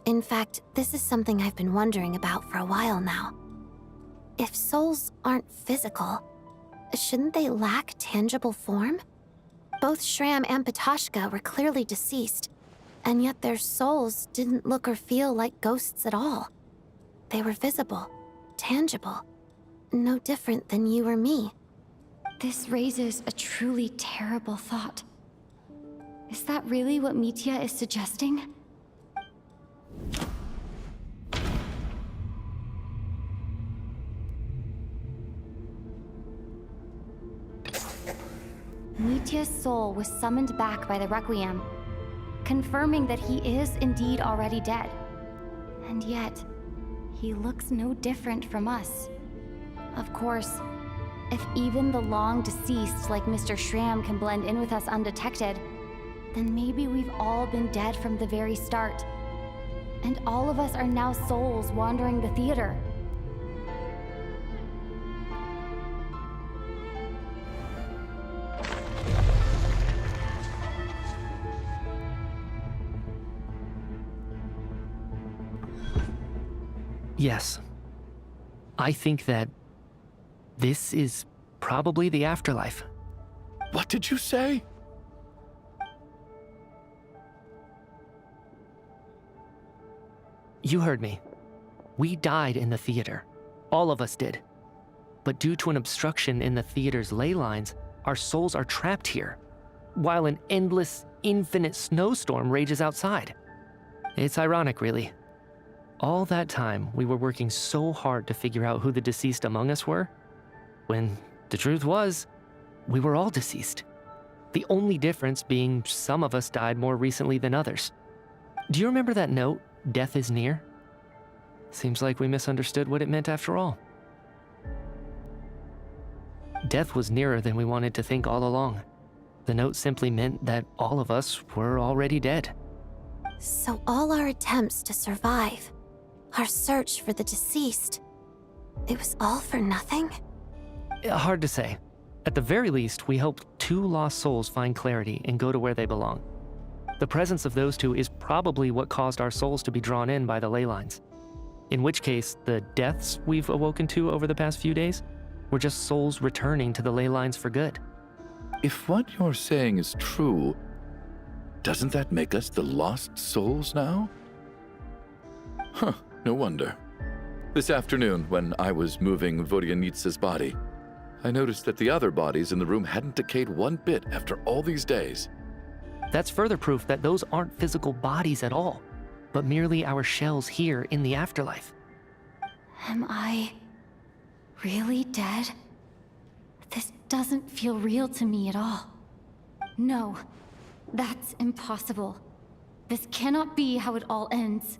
B: In fact, this is something I've been wondering about for a while now. If souls aren't physical, shouldn't they lack tangible form? Both Shram and Petashka were clearly deceased, and yet their souls didn't look or feel like ghosts at all. They were visible, tangible, no different than you or me.
A: This raises a truly terrible thought. Is that really what Mitya is suggesting? Mitya's soul was summoned back by the Requiem, confirming that he is indeed already dead. And yet, he looks no different from us. Of course, if even the long deceased like Mr. Shram can blend in with us undetected, then maybe we've all been dead from the very start. And all of us are now souls wandering the theater.
H: Yes. I think that this is probably the afterlife.
D: What did you say?
H: You heard me. We died in the theater. All of us did. But due to an obstruction in the theater's ley lines, our souls are trapped here, while an endless, infinite snowstorm rages outside. It's ironic, really. All that time, we were working so hard to figure out who the deceased among us were, when the truth was, we were all deceased. The only difference being some of us died more recently than others. Do you remember that note, "Death is near"? Seems like we misunderstood what it meant after all. Death was nearer than we wanted to think all along. The note simply meant that all of us were already dead.
B: So all our attempts to survive, our search for the deceased, it was all for nothing?
H: Hard to say. At the very least, we helped 2 lost souls find clarity and go to where they belong. The presence of those two is probably what caused our souls to be drawn in by the ley lines. In which case, the deaths we've awoken to over the past few days were just souls returning to the ley lines for good.
D: If what you're saying is true, doesn't that make us the lost souls now? Huh, no wonder. This afternoon, when I was moving Vodyanitsa's body, I noticed that the other bodies in the room hadn't decayed one bit after all these days.
H: That's further proof that those aren't physical bodies at all, but merely our shells here in the afterlife.
A: Am I really dead? This doesn't feel real to me at all. No, that's impossible. This cannot be how it all ends.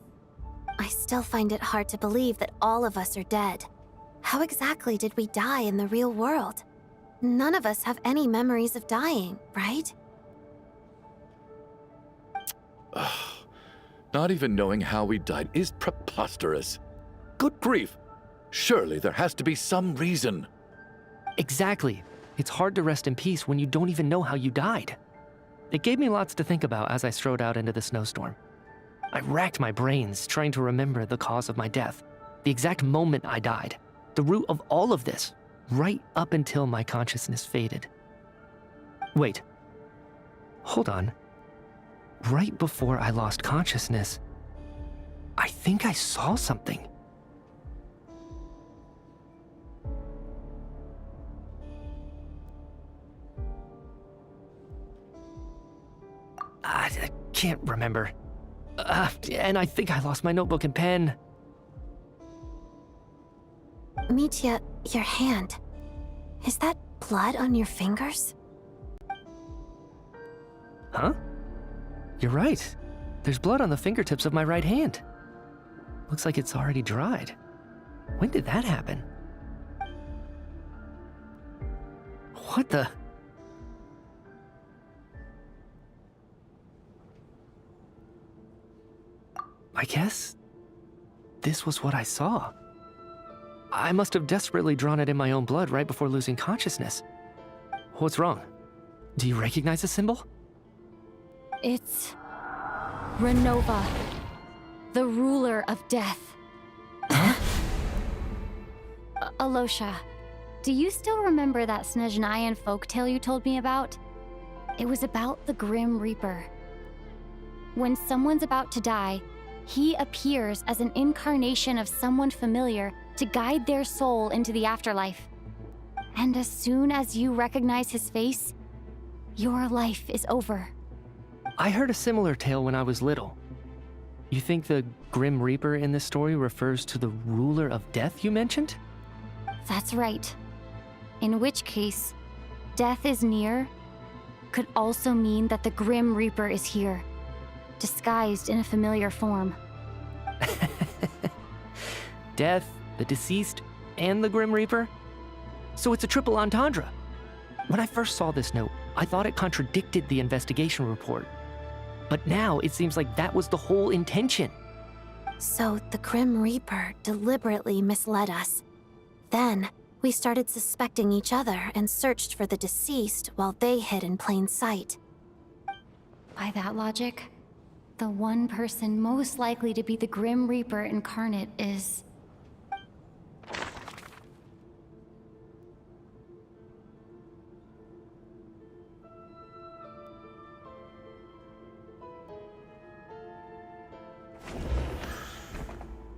B: I still find it hard to believe that all of us are dead. How exactly did we die in the real world? None of us have any memories of dying, right?
D: Not even knowing how we died is preposterous. Good grief! Surely there has to be some reason.
H: Exactly. It's hard to rest in peace when you don't even know how you died. It gave me lots to think about as I strode out into the snowstorm. I racked my brains trying to remember the cause of my death, the exact moment I died, the root of all of this, right up until my consciousness faded. Wait. Hold on. Right before I lost consciousness, I think I saw something. I can't remember. And I think I lost my notebook and pen.
B: Mitya, your hand. Is that blood on your fingers?
H: Huh? You're right. There's blood on the fingertips of my right hand. Looks like it's already dried. When did that happen? What the? I guess this was what I saw. I must have desperately drawn it in my own blood right before losing consciousness. What's wrong? Do you recognize the symbol?
A: It's Renova, the ruler of death. Alosha, do you still remember that Snezhnayan folktale you told me about? It was about the Grim Reaper. When someone's about to die, he appears as an incarnation of someone familiar to guide their soul into the afterlife. And as soon as you recognize his face, your life is over.
H: I heard a similar tale when I was little. You think the Grim Reaper in this story refers to the ruler of death you mentioned?
A: That's right. In which case, death is near could also mean that the Grim Reaper is here, disguised in a familiar form.
H: Death, the deceased, and the Grim Reaper? So it's a triple entendre. When I first saw this note, I thought it contradicted the investigation report. But now it seems like that was the whole intention.
B: So the Grim Reaper deliberately misled us. Then, we started suspecting each other and searched for the deceased while they hid in plain sight.
A: By that logic, the one person most likely to be the Grim Reaper incarnate is...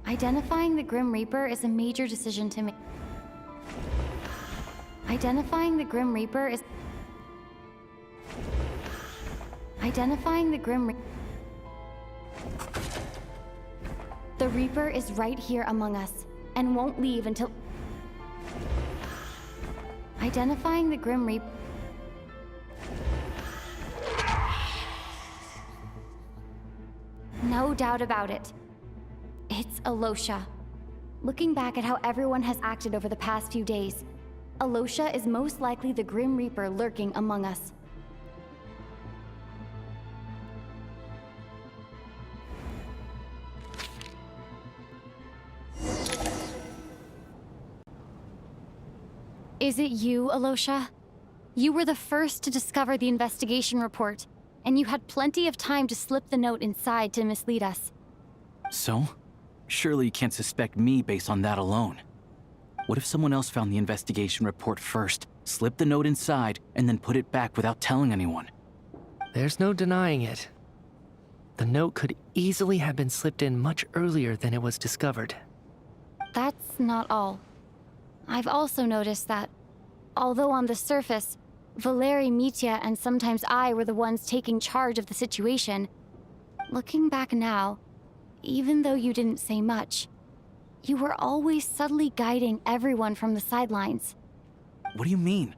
A: Identifying the Grim Reaper is a major decision to make. Identifying the Grim Reaper is... Identifying the Grim Reaper... The Reaper is right here among us, and won't leave until... Identifying the Grim Reaper... No doubt about it. It's Alosha. Looking back at how everyone has acted over the past few days, Alosha is most likely the Grim Reaper lurking among us. Is it you, Alosha? You were the first to discover the investigation report. and you had plenty of time to slip the note inside to mislead us.
G: So? Surely you can't suspect me based on that alone. What if someone else found the investigation report first, slipped the note inside, and then put it back without telling anyone?
H: There's no denying it. The note could easily have been slipped in much earlier than it was discovered.
A: That's not all. I've also noticed that, although on the surface, Valeri, Mitya, and sometimes I were the ones taking charge of the situation, looking back now, even though you didn't say much, you were always subtly guiding everyone from the sidelines.
G: What do you mean?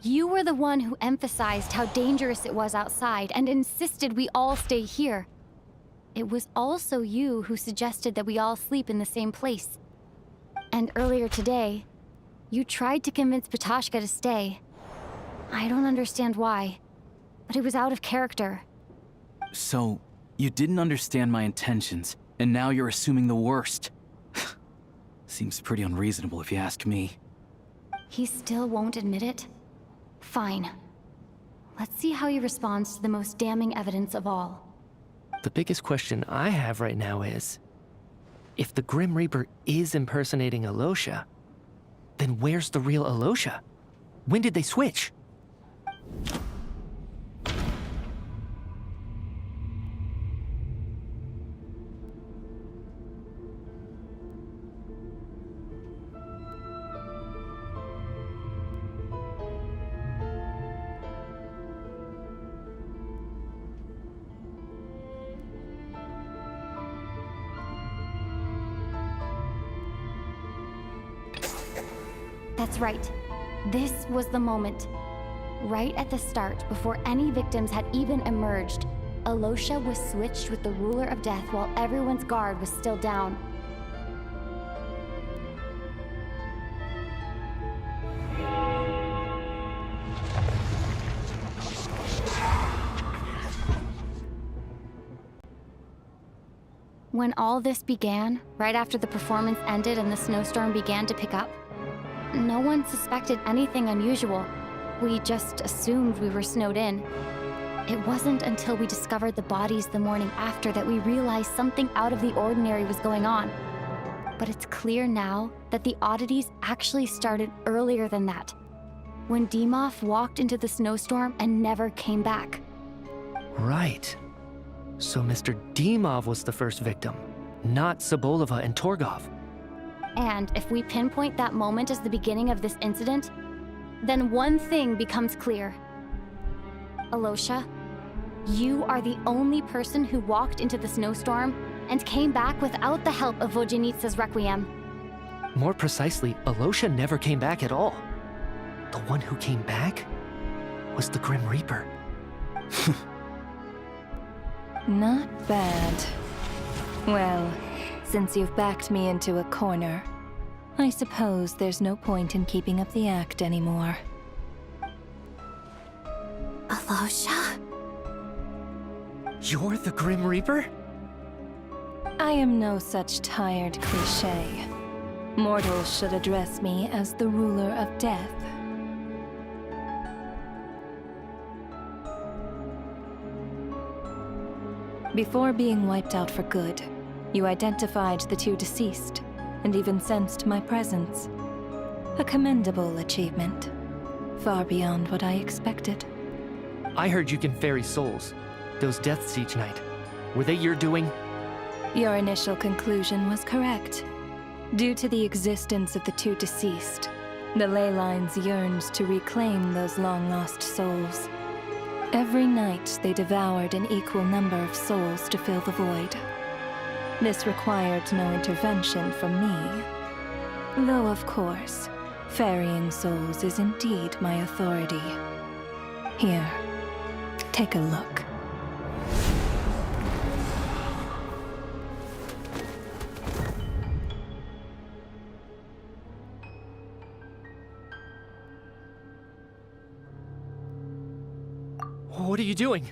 A: You were the one who emphasized how dangerous it was outside and insisted we all stay here. It was also you who suggested that we all sleep in the same place. And earlier today, you tried to convince Patashka to stay. I don't understand why, but it was out of character.
G: So, you didn't understand my intentions, and now you're assuming the worst. Seems pretty unreasonable if you ask me.
A: He still won't admit it? Fine. Let's see how he responds to the most damning evidence of all.
H: The biggest question I have right now is, if the Grim Reaper is impersonating Alosha, then where's the real Alosha? When did they switch?
A: That's right. This was the moment. Right at the start, before any victims had even emerged, Alosha was switched with the Ruler of Death while everyone's guard was still down. When all this began, right after the performance ended and the snowstorm began to pick up, no one suspected anything unusual. We just assumed we were snowed in. It wasn't until we discovered the bodies the morning after that we realized something out of the ordinary was going on. But it's clear now that the oddities actually started earlier than that, when Dimov walked into the snowstorm and never came back.
H: Right. So Mr. Dimov was the first victim, not Sobolova and Torgov.
A: And if we pinpoint that moment as the beginning of this incident, then one thing becomes clear. Alosha, you are the only person who walked into the snowstorm and came back without the help of Vojanitsa's Requiem.
H: More precisely, Alosha never came back at all. The one who came back was the Grim Reaper.
J: Not bad. Well, since you've backed me into a corner, I suppose there's no point in keeping up the act anymore.
B: Alosha?
H: You're the Grim Reaper?
J: I am no such tired cliché. Mortals should address me as the ruler of death. Before being wiped out for good, you identified the two deceased, and even sensed my presence. A commendable achievement. Far beyond what I expected.
H: I heard you can ferry souls. Those deaths each night. Were they your doing?
J: Your initial conclusion was correct. Due to the existence of the two deceased, the ley lines yearned to reclaim those long-lost souls. Every night they devoured an equal number of souls to fill the void. This required no intervention from me. Though, of course, ferrying souls is indeed my authority. Here, take a look.
H: What are you doing?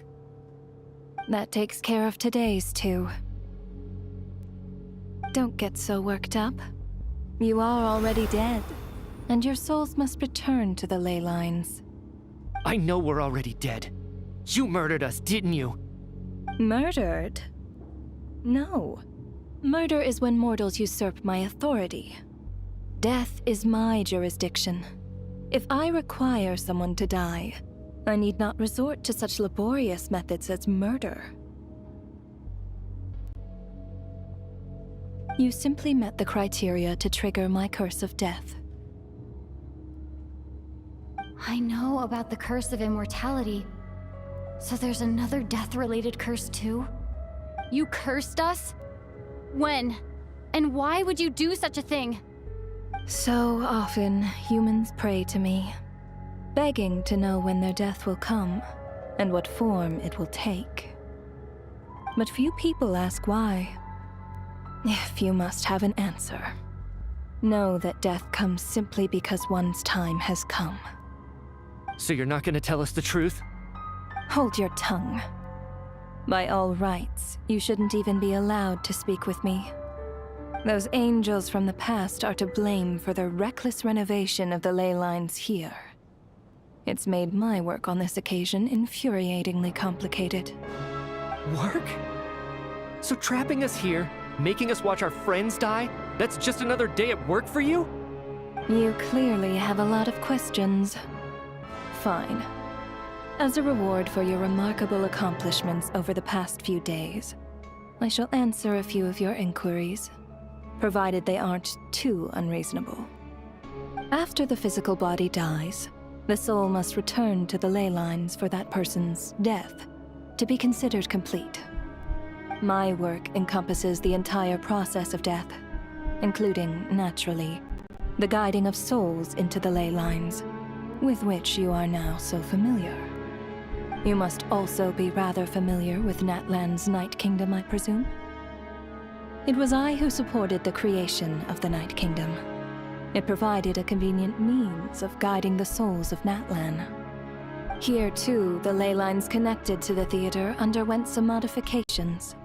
J: That takes care of today's two. Don't get so worked up. You are already dead, and your souls must return to the ley lines.
H: I know we're already dead. You murdered us, didn't you?
J: Murdered? No. Murder is when mortals usurp my authority. Death is my jurisdiction. If I require someone to die, I need not resort to such laborious methods as murder. You simply met the criteria to trigger my curse of death.
A: I know about the curse of immortality. So there's another death-related curse too? You cursed us? When? And why would you do such a thing?
J: So often, humans pray to me, begging to know when their death will come and what form it will take. But few people ask why. If you must have an answer, know that death comes simply because one's time has come.
H: So you're not gonna tell us the truth?
J: Hold your tongue. By all rights, you shouldn't even be allowed to speak with me. Those angels from the past are to blame for the reckless renovation of the ley lines here. It's made my work on this occasion infuriatingly complicated.
H: Work? So trapping us here, making us watch our friends die, that's just another day at work for you?
J: You clearly have a lot of questions. Fine. As a reward for your remarkable accomplishments over the past few days, I shall answer a few of your inquiries, provided they aren't too unreasonable. After the physical body dies, the soul must return to the ley lines for that person's death to be considered complete. My work encompasses the entire process of death, including, naturally, the guiding of souls into the ley lines, with which you are now so familiar. You must also be rather familiar with Natlan's Night Kingdom, I presume? It was I who supported the creation of the Night Kingdom. It provided a convenient means of guiding the souls of Natlan. Here, too, the ley lines connected to the theater underwent some modifications.